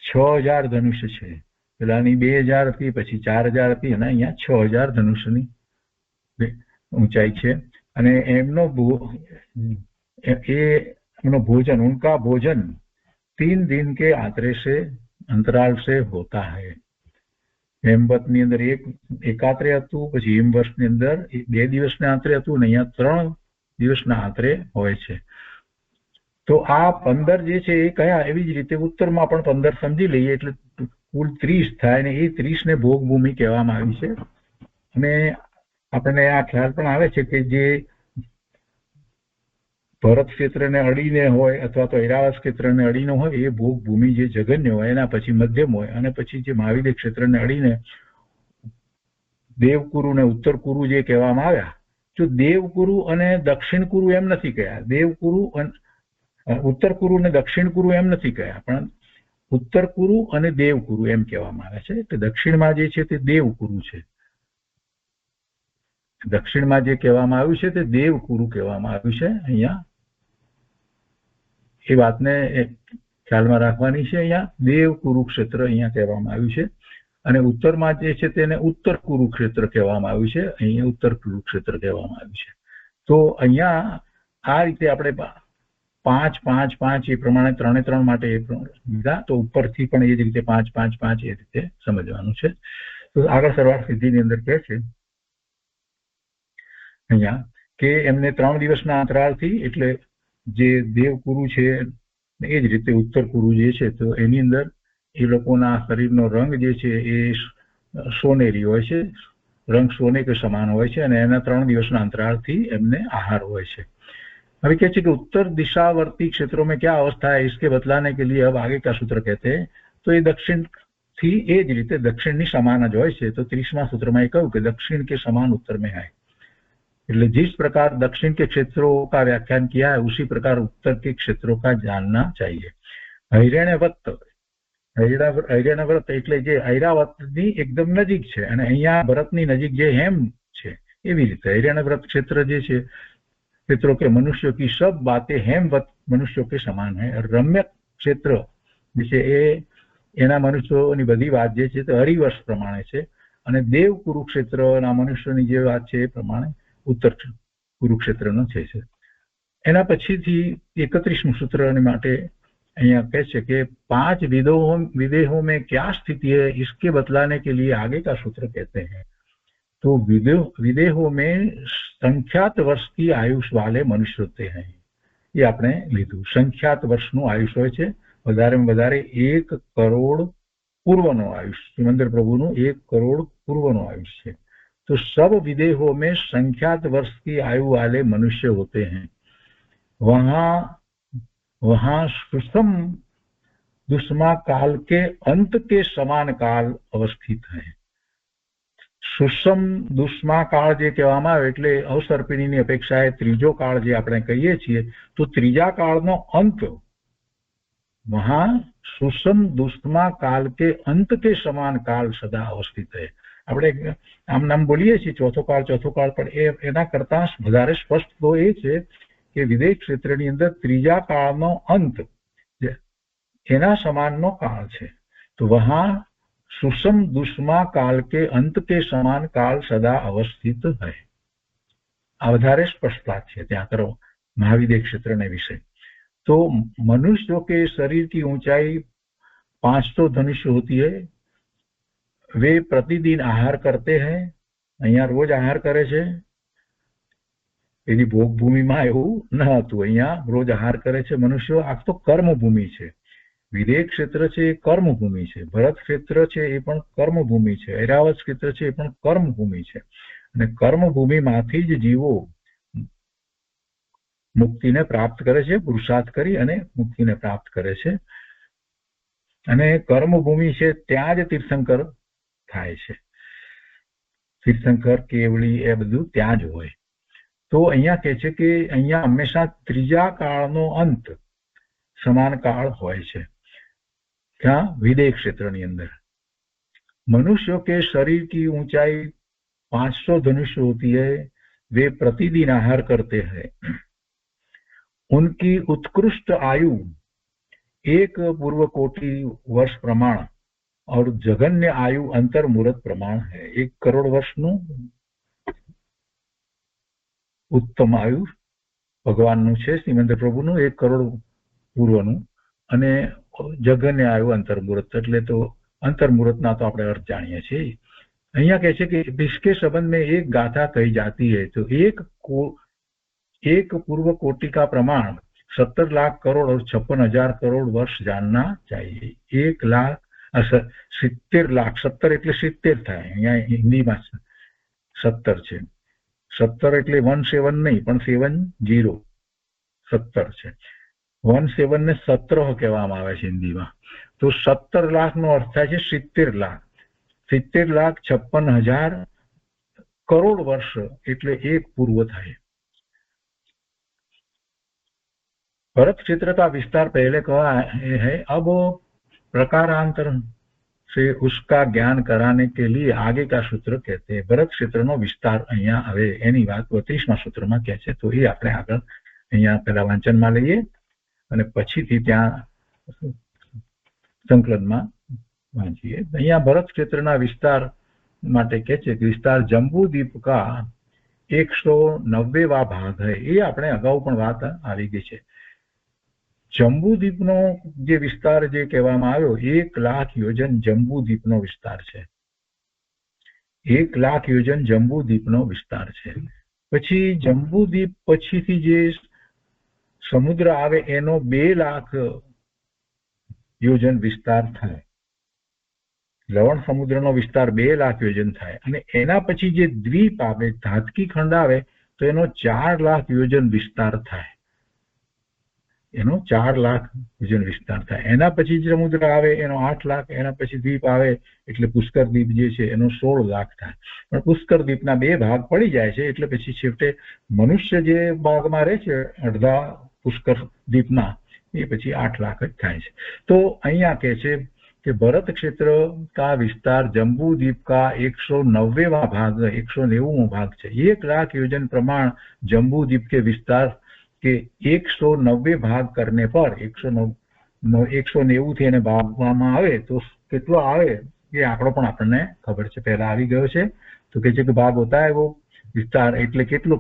Speaker 2: 6000 ધનુષ્ય છે. પેલાની 2000 હતી, પછી 4000 હતી અને અહીંયા 6000 ધનુષ્યની ઊંચાઈ છે. અને એમનો भोजन उनका भोजन 3 दिन के अंतराल से होता है. હેમવતની અંદર એકાત્રે હતું, પછી હિમવર્ષની અંદર 2 દિવસના આંતરે હતું અને અહીંયા 3 દિવસના આંતરે હોય છે. તો આ 15 જે છે એ કયા, એવી જ રીતે ઉત્તરમાં પણ 15 સમજી લઈએ એટલે કુલ 30 થાય અને એ 30 ને ભોગભૂમિ કહેવામાં આવી છે. અને આપણને આ ખ્યાલ પણ આવે છે કે જે ભરત ક્ષેત્રને અડીને હોય અથવા તો ઐરાવત ક્ષેત્રને અડીને હોય એ ભોગભૂમિ જે જગન્ય હોય એના પછી મધ્યમ હોય, અને પછી જે મહાવિદ્ય ક્ષેત્રને અડીને દેવકુરુ ને ઉત્તર કુરુ જે કહેવામાં આવ્યા. જો દેવકુરુ અને દક્ષિણ કુરુ એમ નથી કહ્યા, દેવકુરુ ઉત્તર કુરુ અને દક્ષિણ કુરુ એમ નથી કહ્યા, પણ ઉત્તર કુરુ અને દેવકુરુ એમ કહેવામાં આવે છે. કે દક્ષિણમાં જે છે તે દેવકુરુ છે, દક્ષિણમાં જે કહેવામાં આવ્યું છે તે દેવકુરુ કહેવામાં આવ્યું છે. અહીંયા એ વાતને ખ્યાલમાં રાખવાની છે. અહીંયા દેવ કુરુક્ષેત્ર અહીંયા કહેવામાં આવ્યું છે અને ઉત્તરમાં જે છે તેને ઉત્તર કુરુક્ષેત્ર કહેવામાં આવ્યું છે, અહીંયા ઉત્તર કુરુક્ષેત્ર કહેવામાં આવ્યું છે. તો અહીંયા આ રીતે આપણે 5 5 5 એ પ્રમાણે 3 3 માટે એ લીધા. તો ઉપરથી પણ એ જ રીતે 5 5 5 એ રીતે સમજવાનું છે. તો આગળ સરવાળ સિદ્ધિની અંદર કહે છે અહીંયા કે એમને 3 દિવસના અંતરાળથી, એટલે જે દેવકુરુ છે એ જ રીતે ઉત્તર કુરુ જે છે તો એની અંદર એ લોકોના શરીરનો રંગ જે છે એ સોનેરી હોય છે, રંગ સોને કે સમાન હોય છે અને એના 3 દિવસના અંતરાળથી એમને આહાર હોય છે. अभी कहते हैं कि उत्तर दिशावर्ती क्षेत्रों में क्या अवस्था है इसके बतलाने के लिए अब आगे का सूत्र कहते हैं. तो ये दक्षिण थी એ જ રીતે દક્ષિણની સમાન જ હોય છે. તો 30મા सूत्रમાં એ કહ્યું કે दक्षिण के समान उत्तर में है. એટલે जिस प्रकार दक्षिण के क्षेत्रों का व्याख्यान किया है उसी प्रकार उत्तर के क्षेत्रों का जानना चाहिए. હૈરણવ્રત એટલે જે ઐરાવતની એકદમ નજીક છે અને અહીંયા ભરતની નજીક જે હેમ છે એવી રીતે હૈરણવ્રત ક્ષેત્ર જે છે क्षेत्रों के मनुष्यों की सब बातें हेमवत मनुष्यों के समान है. रम्य क्षेत्र જે એ એના મનુષ્યોની બધી વાત જે છે તે હરિવર્ષ પ્રમાણે છે અને દેવ કુરુક્ષેત્રના મનુષ્યોની જે વાત છે એ પ્રમાણે ઉત્તર કુરુક્ષેત્રનો છે. એના પછીથી 31મું સૂત્ર માટે અહીંયા કહે છે કે 5 विदेहों में क्या स्थिति है इसके बतलाने के लिए आगे का सूत्र कहते हैं. तो विदेहों में संख्यात वर्ष की आयुष वाले मनुष्य होते हैं. ये આપણે લીધું. સંખ્યાત વર્ષનું આયુષ હોય છે, વધારેમાં વધારે 1 કરોડ પૂર્વનો આયુષ. સિમંદર પ્રભુનું 1 કરોડ પૂર્વનો આયુષ છે. तो सब विदेहों में संख्यात वर्ष की आयु वाले मनुष्य होते हैं. वहां सुषम दुष्मा काल के अंत के समान काल अवस्थित है. સુષમ દુષ્મા કાળ જે કહેવામાં આવે એટલે અવસર્પિણીની અપેક્ષાએ ત્રીજો કાળ જે આપણે કહીએ છીએ તો ત્રીજા કાળનો અંત વહાં સુષમ દુષ્મા કાલ કે અંત કે સમાન કાળ સદા અવસ્થિત હૈ. આપણે આમ નામ બોલીએ છીએ ચોથો કાળ પણ એના કરતા વધારે સ્પષ્ટ તો એ છે કે વિદેશ ક્ષેત્રની અંદર ત્રીજા કાળનો અંત એના સમાનનો કાળ છે. તો વહાં सुषम दुष्मा काल के अंत के समान काल सदा अवस्थित है. આ વધારે સ્પષ્ટતા છે ત્યાં કરો મહાવિદ્ય ક્ષેત્રને વિશે. तो मनुष्यों के शरीर की ऊंचाई 500 धनुष होती है. वे प्रतिदिन आहार करते हैं. અહીંયા રોજ આહાર કરે છે. એની ભોગભૂમિમાં એવું ન હતું, અહીંયા રોજ આહાર કરે છે મનુષ્યો. આ તો કર્મભૂમિ છે. વિદેહ ક્ષેત્ર છે એ કર્મભૂમિ છે, ભરત ક્ષેત્ર છે એ પણ કર્મભૂમિ છે, ઐરાવત ક્ષેત્ર છે એ પણ કર્મભૂમિ છે. અને કર્મભૂમિમાંથી જ જીવો મુક્તિને પ્રાપ્ત કરે છે, પુરુષાર્થ કરી અને મુક્તિને પ્રાપ્ત કરે છે. અને કર્મભૂમિ છે ત્યાં જ તીર્થંકર થાય છે. તીર્થંકર કેવળી એ બધું ત્યાં જ હોય. તો અહીંયા કહે છે કે અહીંયા હંમેશા ત્રીજા કાળનો અંત સમાન કાળ હોય છે ત્યાં વિદેહ ક્ષેત્રની અંદર. मनुष्यों के शरीर की ऊंचाई 500 धनुष होती है, वे प्रतिदिन आहार करते हैं, उनकी उत्कृष्ट आयु 1 पूर्व कोटि वर्ष प्रमाण और जघन्य आयु अंतर मुहूर्त प्रमाण है. 1 करोड़ વર્ષનું ઉત્તમ આયુ ભગવાનનું છે, શ્રીમંત પ્રભુનું 1 કરોડ પૂર્વનું, અને જગન્ય આયુ અંતર્મુહૂર્ત. એટલે તો अंतर्मुहूर्तना तो આપણે अर्थ जानिए છીએ. અહીંયા કહે છે કે इसके संबंध में एक गाथा कही जाती है, तो एक पूर्व कोटि का प्रमाण 70 लाख करोड़ और 56,000 करोड़ वर्ष जानना चाहिए. 1 लाख 70 लाख, 70 એટલે 70 થાય. અહીંયા હિન્દીમાં 70 છે. 70 એટલે 17 નહીં, પણ 70 70 છે. 17 ને 17 કહેવામાં આવે છે હિન્દીમાં. તો 17 લાખનો અર્થ થાય છે 70 લાખ. 70 લાખ 56,000 करोड़ वर्ष એટલે 1 पूर्व થાય. भरत क्षेत्र का विस्तार पहले कहा है, अब प्रकारांतर से उसका ज्ञान कराने के लिए आगे का सूत्र कहते हैं. भरत क्षेत्रનો વિસ્તાર અહીંયા હવે એની વાત 32મા સૂત્રમાં કહે છે. તો એ આપણે આગળ અહીંયા પહેલા વાંચનમાં લઈએ અને પછીથી ત્યાં સંકલનમાં વાંચીએ. અહીંયા ભરત ક્ષેત્રના વિસ્તાર માટે કહે છે કે વિસ્તાર જંબુદ્વીપ કા 190वा ભાગ है. એ આપણે અગાઉ પણ વાત આવી ગઈ છે. જંબુદ્વીપનો જે વિસ્તાર જે કહેવામાં આવ્યો 1 લાખ યોજન જંબુદ્વીપનો વિસ્તાર છે. 1 લાખ યોજન જંબુદ્વીપનો વિસ્તાર છે. પછી જંબુદ્વીપ પછીથી જે સમુદ્ર આવે એનો 2 લાખ યોજન વિસ્તાર થાય. લવણ સમુદ્રનો વિસ્તાર 2 લાખ યોજન થાય. અને એના પછી જે દ્વીપ આવે, ધાતકી ખંડ આવે, તો એનો 4 લાખ યોજન વિસ્તાર થાય. એનો 4 લાખ યોજન વિસ્તાર થાય. એના પછી સમુદ્ર આવે એનો 8 લાખ, એના પછી દ્વીપ આવે એટલે પુષ્કર દ્વીપ જે છે એનો 16 લાખ થાય. પણ પુષ્કર દ્વીપના 2 ભાગ પડી જાય છે એટલે પછી છેવટે મનુષ્ય જે ભાગમાં રહે છે અડધા પુષ્કર દ્વીપના, એ પછી 8 લાખ જ થાય છે. તો અહીંયા કહે છે कि भरत क्षेत्र का विस्तार जम्बूद्वीप का 190वां भाग 190वां भाग है. 1 लाख योजन प्रमाण जम्बूद्वीप के विस्तार के 190 भाग करने पर 190 થી એને ભાગવામાં આવે તો કેટલો આવે એ આંકડો પણ આપણને ખબર છે, પહેલા આવી ગયો છે. તો કે છે કે ભાગ હોતા है वो विस्तार એટલે કેટલો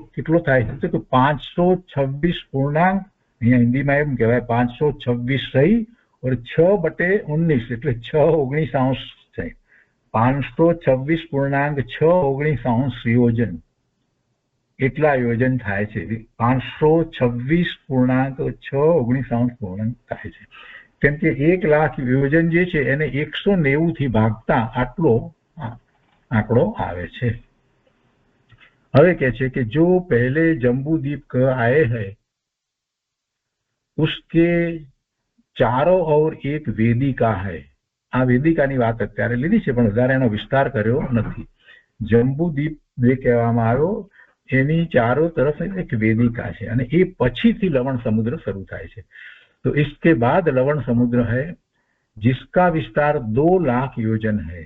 Speaker 2: થાય છે તો 526 પૂર્ણાંક, અહીંયા હિન્દીમાં એમ કહેવાય 526 સહી और 6/19 એટલે 6/19 છે. 526.619 યોજન એટલા યોજન થાય છે. 526.619 પૂર્ણાંક થાય છે. કેમ કે 1 લાખ યોજન જે છે એને 190 થી ભાગતા આટલો આંકડો આવે છે. હવે કહે છે કે જો પહેલે जम्बूद्वीप आए हैं उसके चारों और एक वेदिका है. આ વેદિકાની વાત અત્યારે લીધી છે પણ વધારે એનો વિસ્તાર કર્યો નથી. જંબુદ્વીપ જે કહેવામાં આવ્યો એની ચારો तरफ एक वेदिका है અને એ પછીથી લવણ સમુદ્ર શરૂ થાય છે. तो इसके बाद लवण समुद्र है जिसका विस्तार 2 लाख योजन है.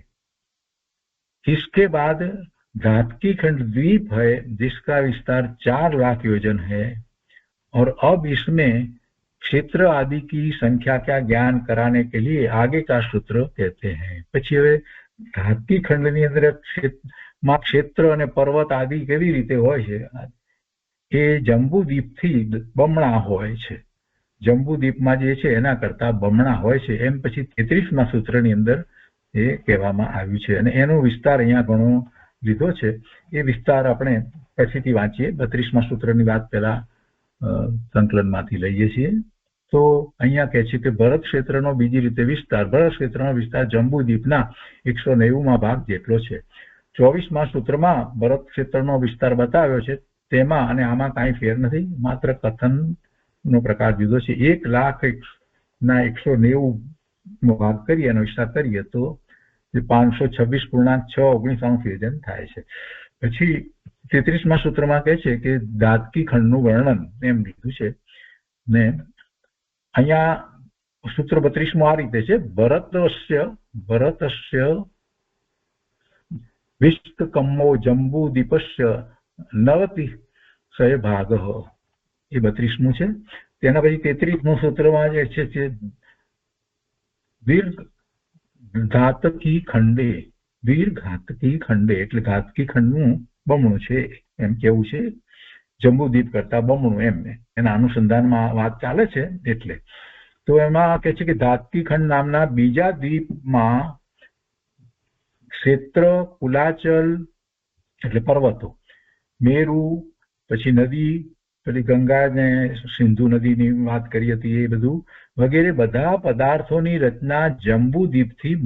Speaker 2: इसके बाद धातकी खंड द्वीप है जिसका विस्तार 4 लाख योजन है. और अब इसमें क्षेत्र आदि की संख्या का ज्ञान कराने के लिए आगे का सूत्र कहते हैं. પછી હવે ધાતકી ખંડની અંદર ક્ષેત્ર અને પર્વત આદિ કેવી રીતે હોય છે એ જંબુદ્વીપથી બમણા હોય છે. જંબુદ્વીપમાં જે છે એના કરતા બમણા હોય છે એમ પછી 33મા સૂત્રની અંદર એ કહેવામાં આવ્યું છે. અને એનો વિસ્તાર અહીંયા ઘણો લીધો છે. એ વિસ્તાર આપણે પછીથી વાંચીએ. 32મા સૂત્રની વાત પહેલા સંકલનમાંથી લઈએ છીએ. તો અહીંયા કહે છે કે ભરત ક્ષેત્રનો બીજી રીતે વિસ્તાર. ભરત ક્ષેત્રનો વિસ્તાર જંબુદ્વીપના 190માં ભાગ જેટલો છે. 24મા સૂત્રમાં ભરત ક્ષેત્રનો વિસ્તાર બતાવ્યો છે તેમાં અને આમાં કાંઈ ફેર નથી, માત્ર કથનનો પ્રકાર જુદો છે. 1,00,000 ભાગ કરીએ અને વિસ્તાર કરીએ તો 526.619 યોજન થાય છે. પછી 33મા સૂત્રમાં કહે છે કે ધાતકી ખંડનું વર્ણન એમ લીધું છે ને અહીંયા સૂત્ર 32મું આ રીતે છે. ભરતસ્ય વિષ્ટકમ્મો જંબુદ્વીપસ્ય 90 ભાગ, એ 32મું છે. તેના પછી 33મું સૂત્રમાં જે છે તે દીર્ઘ ઘાતકી ખંડે એટલે ઘાતકી ખંડનું બમણું છે એમ કેવું છે, જંબુદ્વીપ કરતા બમણું એમ એના અનુસંધાનમાં વાત ચાલે છે. એટલે તો એમાં કહે છે કે ધાતકી ખંડ નામના બીજા દ્વીપમાં ક્ષેત્ર, કુલાચલ એટલે પર્વતો, મેરુ, પછી નદી, પેલી ગંગા ને સિંધુ નદીની વાત કરી હતી એ બધું વગેરે બધા પદાર્થોની રચના જંબુદ્વીપથી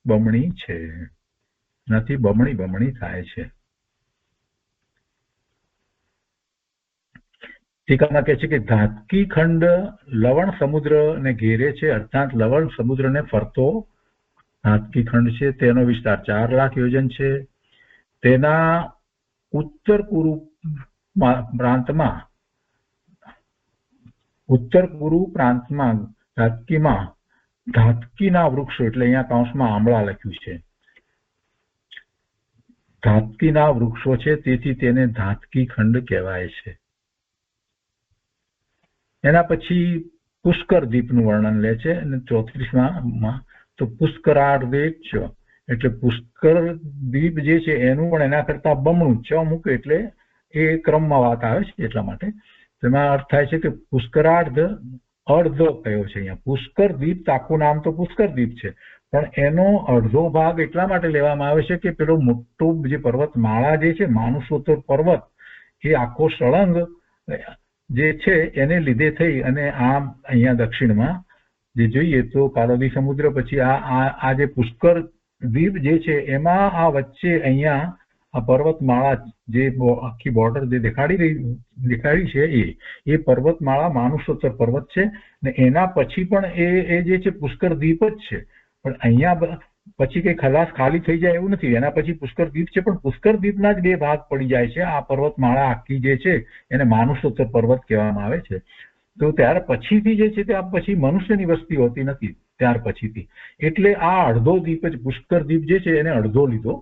Speaker 2: બમણી છે, નથી બમણી થાય છે. ટીકામાં કહે છે કે ધાતકી ખંડ લવણ સમુદ્રને ઘેરે છે, અર્થાત લવણ સમુદ્રને ફરતો ધાતકી ખંડ છે. તેનો વિસ્તાર 4 લાખ યોજન છે. તેના ઉત્તર પૂર્વ પ્રાંતમાં ધાતકીના વૃક્ષો એટલે અહીંયા કૌંસમાં આંબળા લખ્યું છે, ધાતકીના વૃક્ષો છે, તેથી તેને ધાતકી ખંડ કહેવાય છે. એના પછી પુષ્કર દ્વીપનું વર્ણન લે છે અને 34માં તો પુષ્કરાર્ધેચ એટલે પુષ્કર દ્વીપ જે છે એનું પણ એના કરતા બમણું ચ મૂકે એટલે એ ક્રમમાં વાત આવે છે. એટલા માટે તેમાં અર્થ થાય છે કે પુષ્કરાર્ધ અર્ધ કયો છે અહીંયા. પુષ્કર દ્વીપ આખું નામ તો પુષ્કર દ્વીપ છે પણ એનો અડધો ભાગ એટલા માટે લેવામાં આવે છે કે પેલો મોટો જે પર્વતમાળા જે છે માનુસોત્તર પર્વત એ આખો સળંગ જે છે એને લીધે થઈ અને આમ અહીંયા દક્ષિણમાં જે જોઈએ તો કાલોદી સમુદ્ર પછી આ જે પુષ્કર દ્વીપ જે છે એમાં આ વચ્ચે અહીંયા આ પર્વતમાળા જે આખી બોર્ડર જે દેખાડી છે એ પર્વતમાળા માનુસોત્તર પર્વત છે ને એના પછી પણ એ જે છે પુષ્કર દ્વીપ જ છે. પણ અહીંયા પછી કઈ ખાલી થઈ જાય એવું નથી, એના પછી પુષ્કર દ્વીપ છે પણ પુષ્કર દ્વીપના જ 2 ભાગ પડી જાય છે. આ પર્વતમાળા આખી જે છે એને માનુસોત્તર પર્વત કહેવામાં આવે છે. તો ત્યાર પછીથી જે છે તે આ પછી મનુષ્યની વસ્તી હોતી નથી ત્યાર પછીથી, એટલે આ અડધો દ્વીપ જ પુષ્કર દ્વીપ જે છે એને અડધો લીધો,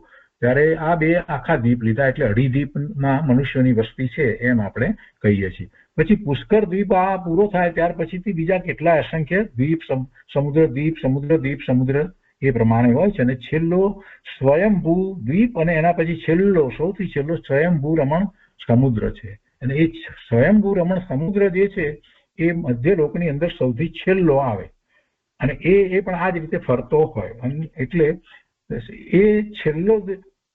Speaker 2: ત્યારે આ 2 આખા દ્વીપ લીધા એટલે અઢી દ્વીપમાં મનુષ્યની વસ્તી છે એમ આપણે કહીએ છીએ. પછી પુષ્કર દ્વીપ આ પૂરો થાય ત્યાર પછીથી બીજા કેટલા અસંખ્ય દ્વીપ, સમુદ્ર એ પ્રમાણે હોય છે. અને છેલ્લો સ્વયંભૂ દ્વીપ અને એના પછી સૌથી છેલ્લો સ્વયંભૂ રમણ સમુદ્ર છે. અને એ સ્વયંભૂ રમણ સમુદ્ર જે છે એ મધ્યલોકની અંદર સૌથી છેલ્લો આવે અને એ પણ આ જ રીતે ફરતો હોય. એટલે એ છેલ્લો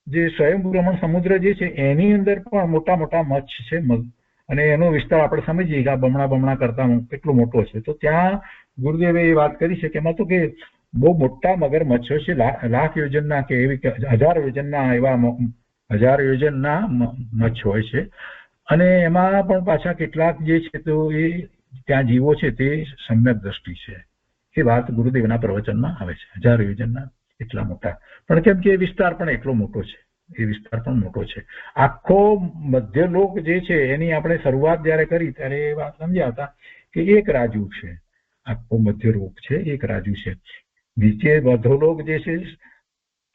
Speaker 2: જે સ્વયંભૂ રમણ સમુદ્ર જે છે એની અંદર પણ મોટા મોટા મચ્છ છે અને એનો વિસ્તાર આપણે સમજીએ કે આ બમણા કરતા કેટલો મોટો છે. તો ત્યાં ગુરુદેવે એ વાત કરી છે કે એમાં તો કે બહુ મોટા મગર મચ્છો છે, લાખ યોજનના કે એવી 1000 યોજનના એવા 1000 યોજનના મચ્છ હોય છે. અને એમાં પણ પાછા કેટલાક જે છે તો એ ત્યાં જીવો છે તે સમ્યક દ્રષ્ટિ છે. એ વાત ગુરુદેવના પ્રવચનમાં આવે છે. 1000 યોજનના એટલા મોટા, પણ કેમ કે એ વિસ્તાર પણ એટલો મોટો છે, આખો મધ્યલોક જે છે એની આપણે શરૂઆત જયારે કરી ત્યારે એ વાત સમજ્યા હતા કે એક રાજુ છે, આખો મધ્યલોક છે એક રાજુ છે. નીચે મધ્યલોક જે છે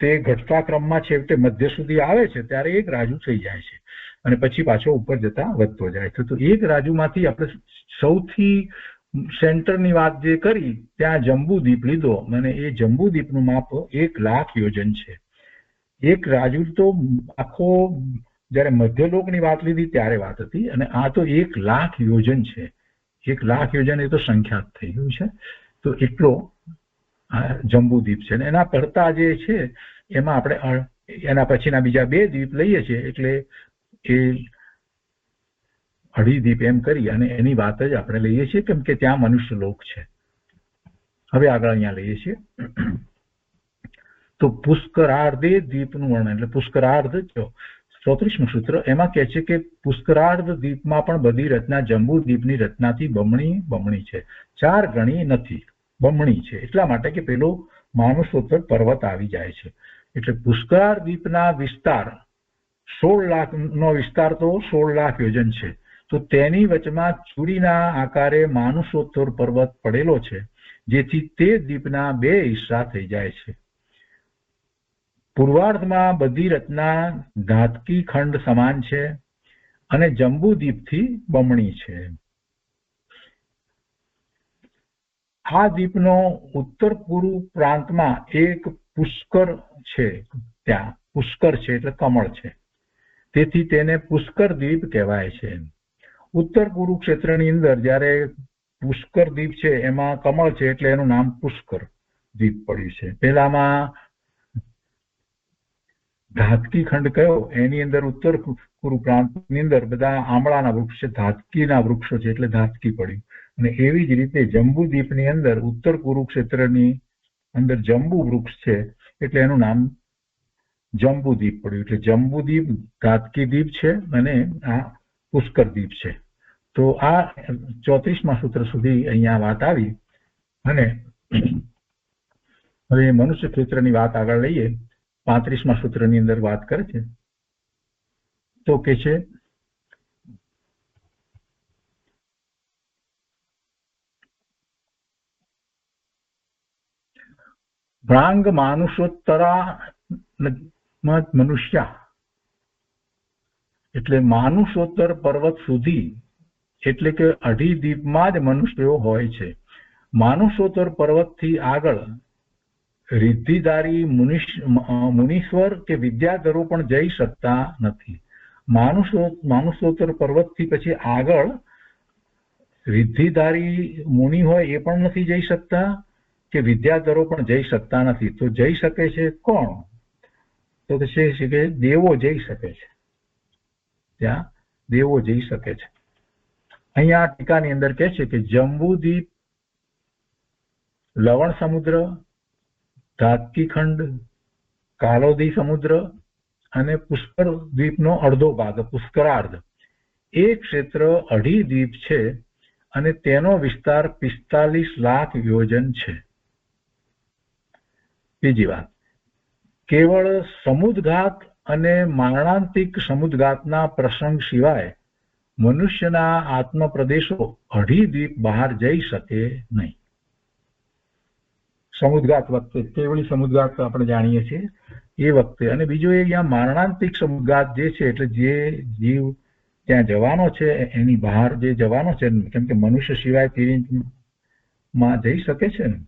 Speaker 2: તે ઘટતા ક્રમમાં છેવટે મધ્ય સુધી આવે છે ત્યારે એક રાજુ થઈ જાય છે અને પછી પાછો ઉપર જતા વધતો જાય છે. તો એક રાજુમાંથી આપણે સૌથી સેન્ટરની વાત જે કરી ત્યાં જંબુદ્વીપ લીધો અને એ જંબુદ્વીપનું માપ 1 લાખ યોજન છે. એક રાજુ તો આખો જયારે મધ્યલોકની વાત લીધી ત્યારે વાત હતી અને આ તો 1 લાખ યોજન છે. 1 લાખ યોજન એ તો સંખ્યાત થઈ ગયું છે. તો એટલો જંબુદ્વીપ છે. એના કરતા જે છે એમાં આપણે એના પછીના બીજા 2 દ્વીપ લઈએ છીએ એટલે એ અઢી દીપ એમ કરી અને એની વાત જ આપણે લઈએ છીએ, કેમ કે ત્યાં મનુષ્ય લોક છે. હવે આગળ અહીંયા લઈએ છીએ. તો પુષ્કરાર્ધે દીપનું વર્ણન, એટલે પુષ્કરાર્ધ 34મું સૂત્ર એમાં કહે છે કે પુષ્કરાર્ધ દીપમાં પણ બધી રચના જંબુ દીપની રચનાથી બમણી છે, 4 ગણી નથી, બમણી છે. એટલા માટે કે પેલો માનસોત્તર પર્વત આવી જાય છે. એટલે પુષ્કરાર્ધ દીપના વિસ્તાર 16 લાખનો વિસ્તાર તો 16 લાખ યોજન છે. તો તેની વચમાં ચૂડીના આકારે માનુષોત્તર પર્વત પડેલો છે, જેથી તે દીપના 2 હિસ્સા થઈ જાય છે. પૂર્વાર્ધમાં બધી રચના ધાતકી ખંડ સમાન છે અને જંબુ દીપથી બમણી છે. આ દીપનો ઉત્તર પૂર્વ પ્રાંતમાં એક પુષ્કર છે, ત્યાં પુષ્કર છે એટલે કમળ છે, તેથી તેને પુષ્કર દીપ કહેવાય છે. ઉત્તર પૂર્વ ક્ષેત્રની અંદર જ્યારે પુષ્કર દીપ છે એમાં કમળ છે એટલે એનું નામ પુષ્કર દીપ પડ્યું છે. પેલામાં ધાતકી ખંડ કયો, એની અંદર ઉત્તર પૂર્વ પ્રાંતની અંદર બધા આંબળાના વૃક્ષ છે, ધાતકીના વૃક્ષો છે એટલે ધાતકી પડ્યું. અને એવી જ રીતે જંબુ દીપની અંદર ઉત્તર પૂર્વ ક્ષેત્રની અંદર જંબુ વૃક્ષ છે એટલે એનું નામ જંબુ દીપ પડ્યું. એટલે જંબુ દીપ ધાતકી દીપ છે અને આ પુષ્કર દીપ છે. તો આ 34મા સૂત્ર સુધી અહીંયા વાત આવી. અને હવે મનુષ્ય ક્ષેત્રની વાત આગળ લઈએ. 35મા સૂત્રની અંદર વાત કરે છે, તો કે છે ભ્રાંગ માનુષોત્તરા મનુષ્યા, એટલે માનુષોત્તર પર્વત સુધી એટલે કે અઢી દીપમાં જ મનુષ્યો હોય છે. માનુષોત્તર પર્વતથી આગળ રિદ્ધિધારી મુનીશ્વર કે વિદ્યાધરો પણ જઈ શકતા નથી. માનુષોત્તર પર્વતથી પછી આગળ રિદ્ધિધારી મુનિ હોય એ પણ નથી જઈ શકતા કે વિદ્યાધરો પણ જઈ શકતા નથી. તો જઈ શકે છે કોણ? તો છે કે દેવો જઈ શકે છે, ત્યાં દેવો જઈ શકે છે. અહીંયા ટીકાની અંદર કહે છે કે જંબુદીપ, લવણ સમુદ્ર, ધાતકી ખંડ, કાલોદી સમુદ્ર અને પુષ્કર દ્વીપનો અડધો ભાગ પુષ્કરાર્ધ એ ક્ષેત્ર અઢી દ્વીપ છે અને તેનો વિસ્તાર 45 લાખ યોજન છે. બીજી વાત, કેવળ સમુદ્રઘાત અને મારણાંતિક સમુદ્રઘાતના પ્રસંગ સિવાય મનુષ્યના આત્મપ્રદેશો અઢી દ્વીપ બહાર જઈ શકે નહીં. સમુદ્રઘાત વખતે, કેવળી સમુદ્રઘાત આપણે જાણીએ છીએ એ વખતે, અને બીજું એ અહીંયા મારણાંતિક સમુદ્રઘાત જે છે એટલે જે જીવ ત્યાં જવાનો છે એની બહાર જે જવાનો છે, કેમ કે મનુષ્ય સિવાય તિર્યકમાં જઈ શકે છે ને,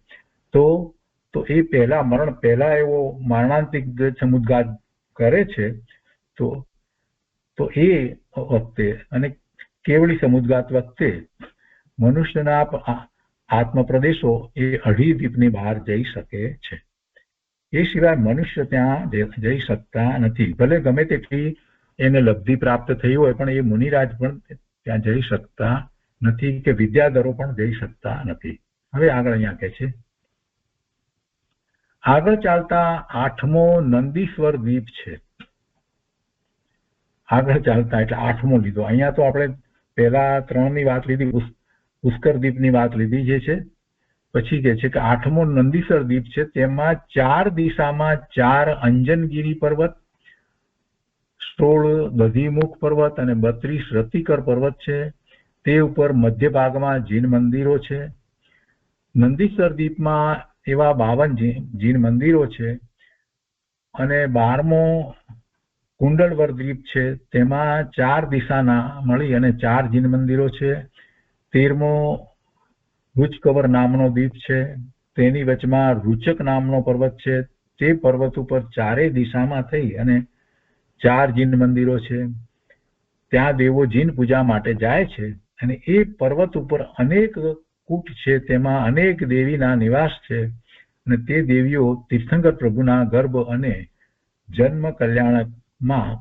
Speaker 2: તો એ પહેલા મરણ પહેલા એવો મારણાંતિક સમુદ્રઘાત કરે છે. તો એ વખતે અને કેવળી સમુદ્રઘાત વખતે મનુષ્યના આત્મપ્રદેશો એ અઢી દ્વીપની બહાર જઈ શકે છે. એ સિવાય મનુષ્ય ત્યાં જઈ શકતા નથી. ભલે ગમે તેટલી એને લબ્ધિ પ્રાપ્ત થઈ હોય પણ એ મુનિરાજ પણ ત્યાં જઈ શકતા નથી કે વિદ્યાધરો પણ જઈ શકતા નથી. હવે આગળ અહીંયા કહે છે, આગળ ચાલતા 8મો નંદીશ્વર દ્વીપ છે. આગળ ચાલતા એટલે 8મો લીધો. અહીંયા તો આપણે પહેલા 3ની વાત લીધી, પુષ્કર દ્વીપની વાત લીધી જે છે. પછી કે છે કે 8મો નંદીશ્વર દ્વીપ છે, તેમાં 4 દિશામાં 4 અંજનગીરી પર્વત, 16 દધીમુખ પર્વત અને 32 રતિકર પર્વત છે. તે ઉપર મધ્ય ભાગમાં જીન મંદિરો છે. નંદીશ્વર દ્વીપમાં એવા 52 જીન મંદિરો છે. અને 12મો કુંડલવર દ્વીપ છે, તેમાં 4 દિશાના મળી અને 4 જીન મંદિરો છે. 13મો રુચકવર નામનો દ્વીપ છે, તેની વચમાં રૂચક નામનો પર્વત છે. તે પર્વત ઉપર 4 દિશામાં થઈ અને 4 જીન મંદિરો છે. ત્યાં દેવો જીન પૂજા માટે જાય છે અને એ પર્વત ઉપર અનેક કૂટ છે, તેમાં અનેક દેવીના નિવાસ છે અને તે દેવીઓ તીર્થંકર પ્રભુના ગર્ભ અને જન્મ કલ્યાણમાં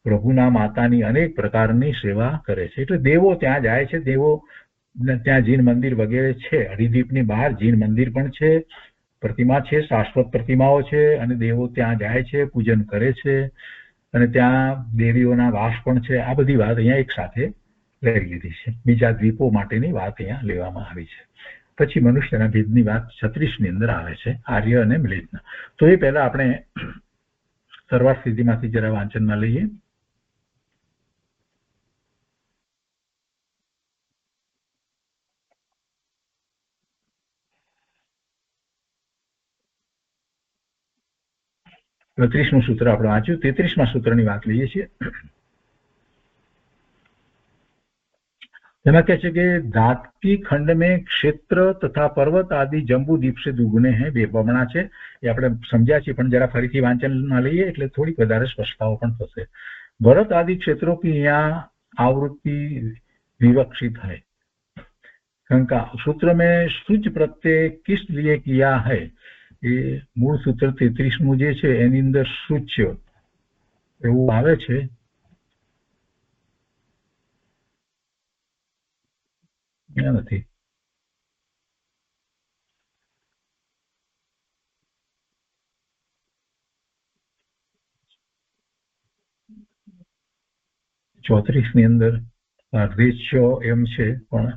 Speaker 2: પ્રભુના માતાની અનેક પ્રકારની સેવા કરે છે. એટલે દેવો ત્યાં જાય છે. દેવો ત્યાં જીન મંદિર વગેરે છે. હરિદ્વીપની બહાર જીન મંદિર પણ છે, પ્રતિમા છે, શાશ્વત પ્રતિમાઓ છે, અને દેવો ત્યાં જાય છે, પૂજન કરે છે, અને ત્યાં દેવીઓના વાસ પણ છે. આ બધી વાત અહીંયા એક સાથે લઈ લીધી છે. બીજા દ્વીપો માટેની વાત અહીંયા લેવામાં આવી છે. પછી મનુષ્યના ભેદની વાત 36 ની અંદર આવે છે, આર્ય અને મિલિતના. તો એ પહેલા આપણે સર્વાર્થ સિદ્ધિમાંથી જરા વાંચનમાં લઈએ. નું સૂત્ર આપણે વાંચ્યું. 33માં સૂત્રની વાત લઈએ છીએ. એમાં કહે છે કે धातकी खंड में क्षेत्र तथा पर्वत आदि जम्बू द्वीप से दुगुने हैं. બે બમણા છે એ આપણે સમજ્યા છીએ, પણ જરા ફરીથી વાંચનમાં લઈએ એટલે થોડીક વધારે સ્પષ્ટતાઓ પણ થશે. भरत आदि क्षेत्रों की यहाँ आवृत्ति विवक्षित है. शंका सूत्र में शुच प्रत्यय किस लिए किया है? એ મૂળ સૂત્ર 33 જે છે એની અંદર સૂચ્ય એવું આવે છે. નથી ચોત્રીસ ની અંદર રેશિયો એમ છે, પણ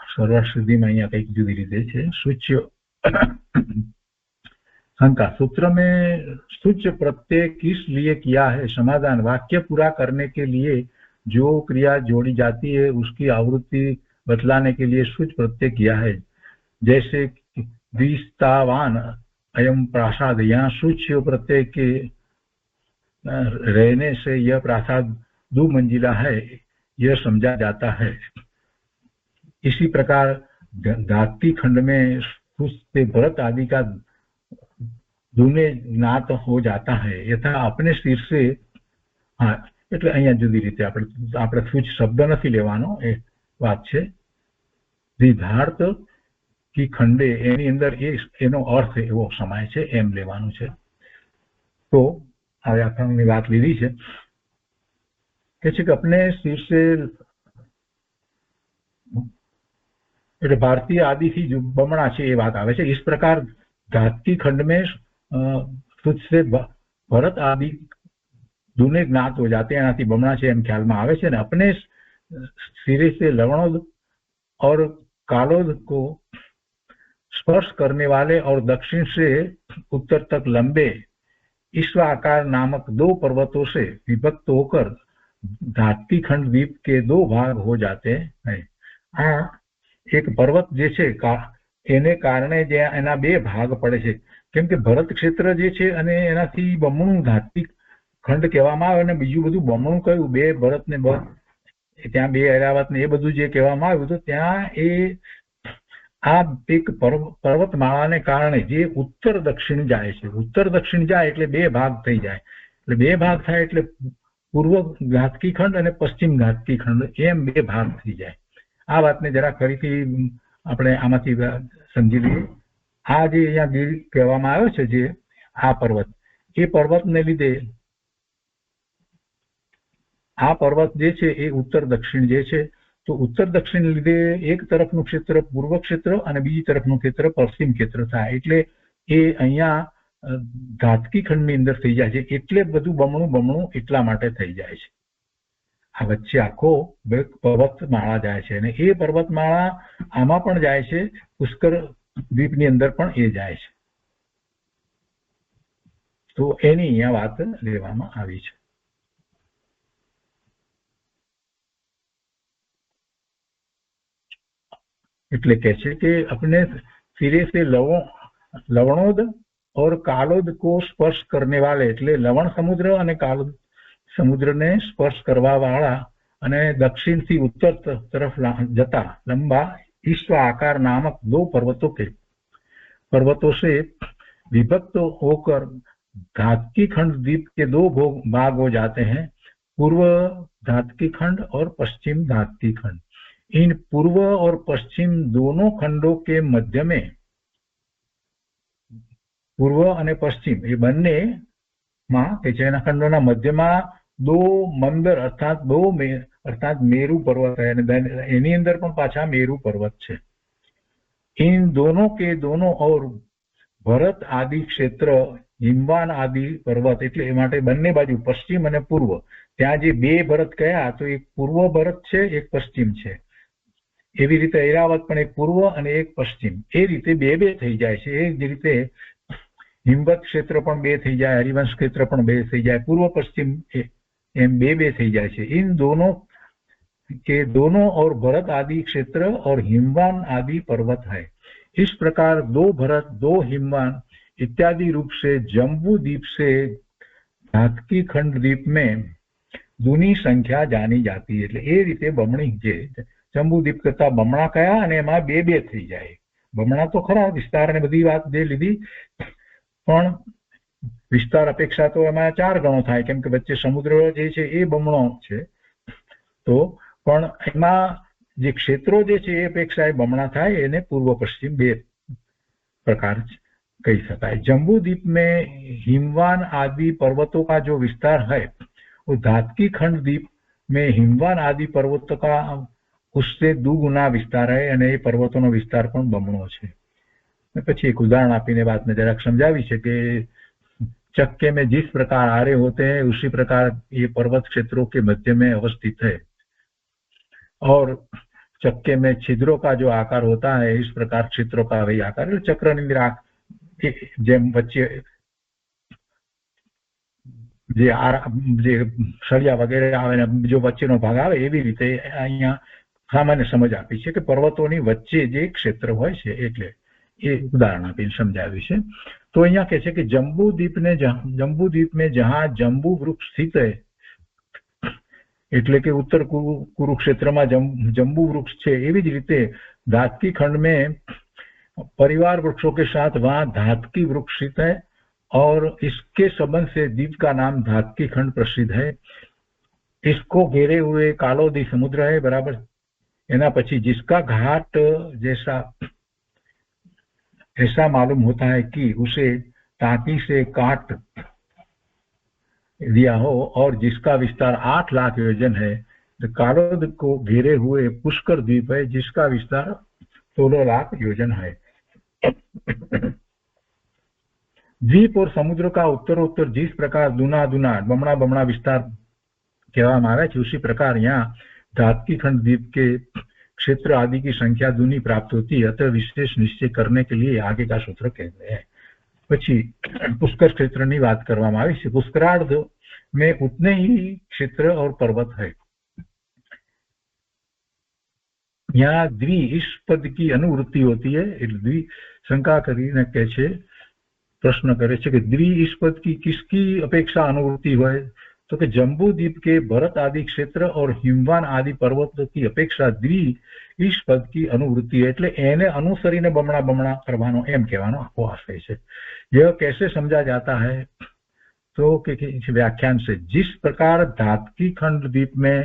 Speaker 2: સર્વાર્થ સિદ્ધિમાં અહીંયા કંઈક જુદી રીતે છે. સૂચ્ય शंका सूत्र में सूच्य प्रत्यय किस लिए किया है? समाधान वाक्य पूरा करने के लिए जो क्रिया जोड़ी जाती है उसकी आवृत्ति बतलाने के लिए सूच प्रत्यय किया है. जैसे द्विस्तावान अयम प्रासाद, यहाँ सूच्य प्रत्यय के रहने से यह प्रासाद 2 मंजिला है यह समझा जाता है. इसी प्रकार धात्की खंड में सूच भरत आदि का दूने ज्ञात हो जाता है. यथा अपने सिर से, હા એટલે અહીંયા જુદી રીતે આપણે સૂચ શબ્દ નથી લેવાનો, એ વાત છે. સિદ્ધાર્થ કી ખંડે એની અંદર એનો અર્થ એવો સમાય છે એમ લેવાનું છે. તો આ વ્યાકરણની વાત લીધી છે કે છે કે अपने सिर से એટલે ભારતીય આદિથી બમણા છે એ વાત આવે છે. इस प्रकार धात्की खंड में सूच से भरत आदि दूने ज्ञात हो जाते हैं, एनाथी बमणा છે એમ ખ્યાલમાં આવે છે. ને अपने सिरे से लवणोद और कालोद को स्पर्श करने वाले और दक्षिण से उत्तर तक लंबे ईश्व आकार नामक 2 पर्वतों से विभक्त होकर धात्की खंड द्वीप के 2 भाग हो जाते हैं. આ એક પર્વત જે છે એને કારણે જે એના 2 ભાગ પડે છે. કેમ કે ભરત ક્ષેત્ર જે છે અને એનાથી બમણું ધાત્વિક ખંડ કહેવામાં આવે, અને બીજું બધું બમણું કયું, 2 ભરત ને ત્યાં 2 ઐરાવત ને એ બધું જે કહેવામાં આવ્યું, તો ત્યાં એ આ એક પર્વતમાળાને કારણે જે ઉત્તર દક્ષિણ જાય છે, ઉત્તર દક્ષિણ જાય એટલે 2 ભાગ થઈ જાય. એટલે 2 ભાગ થાય એટલે પૂર્વ ઘાતકી ખંડ અને પશ્ચિમ ઘાતકી ખંડ એમ 2 ભાગ થઈ જાય. આ વાતને જરા ફરીથી આપણે આમાંથી સમજી લઈએ. આ જે અહીંયા ગીર કહેવામાં આવ્યો છે, જે આ પર્વત, એ પર્વતને લીધે આ પર્વત જે છે એ ઉત્તર દક્ષિણ જે છે, તો ઉત્તર દક્ષિણ લીધે એક તરફનું ક્ષેત્ર પૂર્વ ક્ષેત્ર અને બીજી તરફનું ક્ષેત્ર પશ્ચિમ ક્ષેત્ર થાય. એટલે એ અહીંયા ઘાતકી ખંડની અંદર થઈ જાય છે. એટલે બધું બમણું એટલા માટે થઈ જાય છે. આ વચ્ચે આખો પર્વતમાળા જાય છે, અને એ પર્વતમાળા આમાં પણ જાય છે, પુષ્કર દ્વીપની અંદર પણ એ જાય છે. તો એની અહીંયા વાત લેવામાં આવી છે. એટલે કહે છે કે अपने सिरे से लवणोद और कालोद को स्पर्श करने वाले, એટલે લવણ સમુદ્ર અને કાલોદ સમુદ્રને સ્પર્શ કરવા વાળા અને દક્ષિણથી ઉત્તર તરફ જતા લંબા ईश्व आकार नामक 2 पर्वतों से विभक्त होकर धात्की खंड द्वीप के 2 भाग हो जाते हैं, पूर्व धात्की खंड और पश्चिम धात्की खंड. इन पूर्व और पश्चिम दोनों खंडों के मध्य में, पूर्व અને પશ્ચિમ એ બંને માં કે જેના ખંડોના મધ્યમાં દો મંદર अर्थात मेरू पर्वत है एनी अंदर पण पाछा मेरू पर्वत छे। इन दोनों के दोनों और भरत आदि क्षेत्र हिमवान आदि पर्वत એટલે એ માટે બંને બાજુ પશ્ચિમ અને પૂર્વ ત્યાં જે બે ભરત કયા તો એક પૂર્વ ભરત છે એક પશ્ચિમ છે એવી રીતે ઐરાવત પણ એક પૂર્વ અને એક પશ્ચિમ એ રીતે બે બે થઈ જાય છે। એ જ રીતે हिमवत क्षेत्र पण बे थी जाए हरिवंश क्षेत्र पण बे थी जाए पूर्व पश्चिम एम बे थी जाए छे। इन दोनों के दोनों और भरत आदि क्षेत्र और हिमवान आदि पर्वत है। इस प्रकार दो भरत दो हिमवान इत्यादि रूप से जम्बू द्वीप से धातकी खंड द्वीप में दूनी संख्या जानी जाती है। એટલે એ રીતે બમણી જે જંબુ દ્વીપ કરતા બમણા કયા અને એમાં બે બે થઈ જાય। બમણા તો ખરા વિસ્તાર ને બધી વાત જે લીધી પણ વિસ્તાર અપેક્ષા તો એમાં 4 ગણો થાય કેમ કે વચ્ચે સમુદ્ર જે છે એ બમણો છે તો પણ એમાં જે ક્ષેત્રો જે છે એ અપેક્ષા એ બમણા થાય એને પૂર્વ પશ્ચિમ બે प्रकार कही सकाय। जम्बू द्वीप में हिमवान आदि पर्वतों का जो विस्तार है वो धातकी खंड द्वीप में हिमवान आदि पर्वतों का उससे दुगुना विस्तार है અને એ પર્વતોનો વિસ્તાર પણ બમણો છે। પછી એક ઉદાહરણ આપીને વાતને જરાક સમજાવી છે કે चक्के में जिस प्रकार आरे होते हैं उसी प्रकार ये पर्वत क्षेत्रों के मध्य में अवस्थित है और चक्के में छिद्रों का जो आकार होता है इस प्रकार क्षेत्रों का वही आकार चक्र जेम वच्चे जे सळिया वगैरह आवे जो वच्चेनो भाग आवे एवी रीते अहींया सामान्य समज आपी छे के पर्वतोनी वच्चे जे क्षेत्र होय छे एटले ये उदाहरण आपीने समजाव्युं छे। तो अहींया कहे छे कि जम्बू द्वीप में जहां जम्बू वृक्ष स्थित है એટલે કે उत्तर कुरुक्षेत्र में जम्बू वृक्ष छे एवी ज रीते धातकी खंड में परिवार वृक्षों के साथ वहां धातकी वृक्ष स्थित है और इसके संबंध से द्वीप का नाम धातकी खंड प्रसिद्ध है। इसको घेरे हुए कालोदी समुद्र है बराबर। एना पछी जिसका घाट जैसा ऐसा मालूम होता है कि उसे टाँकी से काट दिया हो और जिसका विस्तार 8 लाख योजन है। तो कालोद को घेरे हुए पुष्कर द्वीप है जिसका विस्तार 16 लाख योजन है। द्वीप और समुद्र का उत्तरोत्तर जिस प्रकार दूना दूना बमणा बमणा विस्तार कहवामां आवे छे उसी प्रकार यहाँ धातकी खंड द्वीप के क्षेत्र आदि की संख्या दूनी प्राप्त होती है। अतः विशेष निश्चय करने के लिए आगे का सूत्र कहते हैं। પછી पुष्कर क्षेत्र ની વાત કરવામાં આવી છે। पुष्करार्ध में उतने ही क्षेत्र और पर्वत है। यहाँ द्वि इस पद की अनुवृत्ति होती है। द्वि शंका કરીને કહે છે प्रश्न करे छे कि द्वि इस पद की किसकी अपेक्षा अनुवृत्ति होय तो कि जम्बू द्वीप के भरत आदि क्षेत्र और हिमवान आदि पर्वतों की अपेक्षा द्वि इस पद की अनुवृत्ति है એટલે એને અનુસરીને બમણા બમણા કરવાનો એમ કહેવાનો આખો આશય છે। यह कैसे समझा जाता है तो कि व्याख्यान से जिस प्रकार धातकी खंड द्वीप में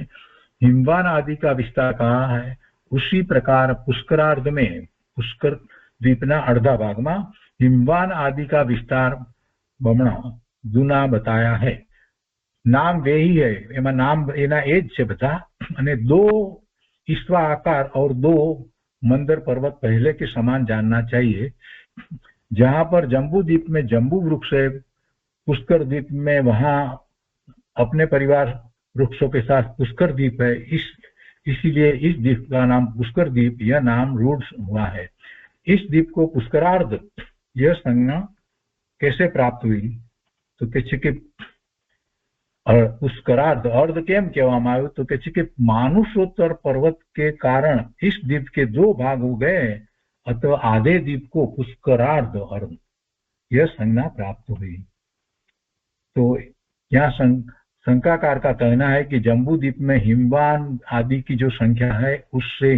Speaker 2: हिमवान आदि का विस्तार कहा है उसी प्रकार पुष्करार्ध में पुष्कर द्वीपना अर्धा भाग में हिमवान आदि का विस्तार बमणा दूना बताया है। नाम वे ही है एमा नाम एना एज छे बधा अने दो ईश्वा आकार और दो मंदर पर्वत पहले के समान जानना चाहिए। जहां पर जम्बू द्वीप में जम्बू वृक्ष है पुष्कर द्वीप में वहां अपने परिवार वृक्षों के साथ पुष्कर द्वीप है। इसीलिए इस द्वीप का नाम पुष्कर द्वीप यह नाम रूढ़ हुआ है। इस द्वीप को पुष्करार्ध यह संज्ञा कैसे प्राप्त हुई तो कि पुष्करार्ध अर्ध केम कहेवामां आव्युं तो कि मानुषोत्तर पर्वत के कारण इस द्वीप के 2 भाग हो गए अथवा आधे द्वीप को पुष्करार्ध अर्ध यह संज्ञा प्राप्त हुई। तो यहाँ शंकाकार का कहना है कि जम्बू द्वीप में हिमवान आदि की जो संख्या है उससे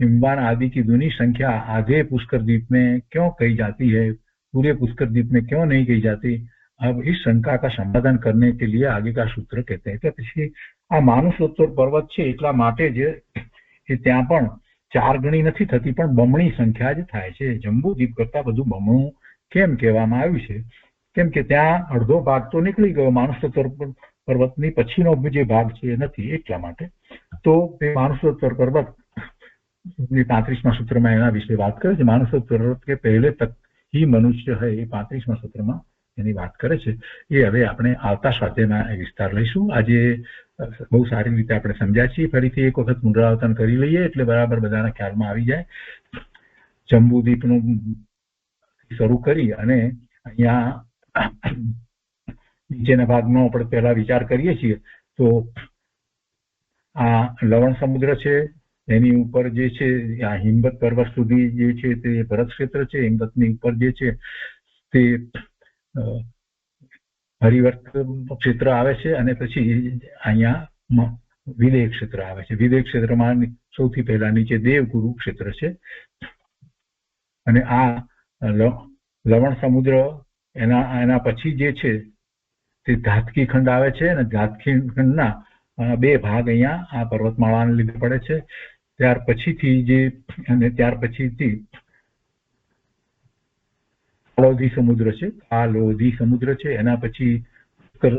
Speaker 2: हिमवान आदि की दूनी संख्या आधे पुष्कर द्वीप में क्यों कही जाती है पूरे पुष्कर द्वीप में क्यों नहीं कही जाती। अब इस शंका का समाधान करने के लिए आगे का सूत्र कहते हैं कि પછી આ માનુષોત્તર પર્વત છે એટલા માટે જ એ ત્યાં પણ 4 ગણી નથી થતી પણ બમણી સંખ્યા જ થાય છે। જંબુ દ્વીપ કરતા બધું બમણું કેમ કહેવામાં આવ્યું છે કેમ કે ત્યાં અડધો ભાગ તો નીકળી ગયો, માનસરોવર પર્વતની પછીનો જે ભાગ છે એ નથી, એટલા માટે. તો એ માનસરોવર પર્વત 35મા સૂત્રમાં એના વિશે વાત કરે છે. માનસરોવર પર્વત કે પહેલે તક ही મનુષ્ય है, એ 35મા સૂત્રમાં એની વાત કરે છે. એ હવે આપણે આવતા સ્વાધ્યાયમાં એ વિસ્તાર લઈશું. આજે બહુ સારી રીતે આપણે સમજ્યા છીએ. ફરીથી એક વખત પુનરાવર્તન કરી લઈએ એટલે બરાબર બધાના ખ્યાલમાં આવી જાય. જંબુદ્વીપનું શરૂ કરી અને અહીંયા નીચેના ભાગનો આપણે પહેલા વિચાર કરીએ છીએ. તો આ લવણ સમુદ્ર છે, એની ઉપર જે છે આ હિમવત પર્વત સુધી જે છે તે ભરત ક્ષેત્ર છે. હિમવતની ઉપર જે છે તે હરિવર્ત ક્ષેત્ર આવે છે અને પછી અહીંયા વિદેય ક્ષેત્ર આવે છે. વિદેય ક્ષેત્રમાં સૌથી પહેલા નીચે દેવગુરુ ક્ષેત્ર છે અને આ લવણ સમુદ્ર એના પછી જે છે તે ધાતકી ખંડ આવે છે અને ધાતકી ખંડના 2 ભાગ અહીંયા આ પર્વતમાળાને લીધે પડે છે. ત્યાર પછીથી કાલોધી સમુદ્ર છે. કાલોધી સમુદ્ર છે એના પછી પુષ્કર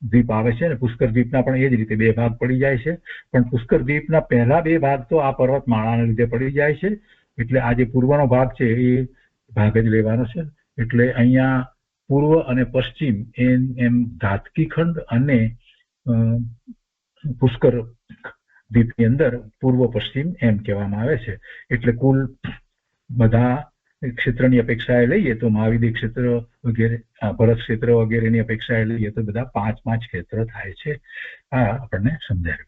Speaker 2: દ્વીપ આવે છે અને પુષ્કર દ્વીપના પણ એ જ રીતે 2 ભાગ પડી જાય છે. પણ પુષ્કર દ્વીપના પહેલા 2 ભાગ તો આ પર્વતમાળાને લીધે પડી જાય છે. એટલે આ જે પૂર્વનો ભાગ છે એ ભાગ જ લેવાનો છે. એટલે અહીંયા પૂર્વ અને પશ્ચિમ એમ ધાતકી ખંડ અને પુષ્કર દ્વીપની અંદર પૂર્વ પશ્ચિમ એમ કહેવામાં આવે છે. એટલે કુલ બધા ક્ષેત્રની અપેક્ષાએ લઈએ તો મહાવિદેય ક્ષેત્ર વગેરે, ભરત ક્ષેત્ર વગેરેની અપેક્ષાએ લઈએ તો બધા 5 ક્ષેત્ર થાય છે. આ આપણને સમજાયું.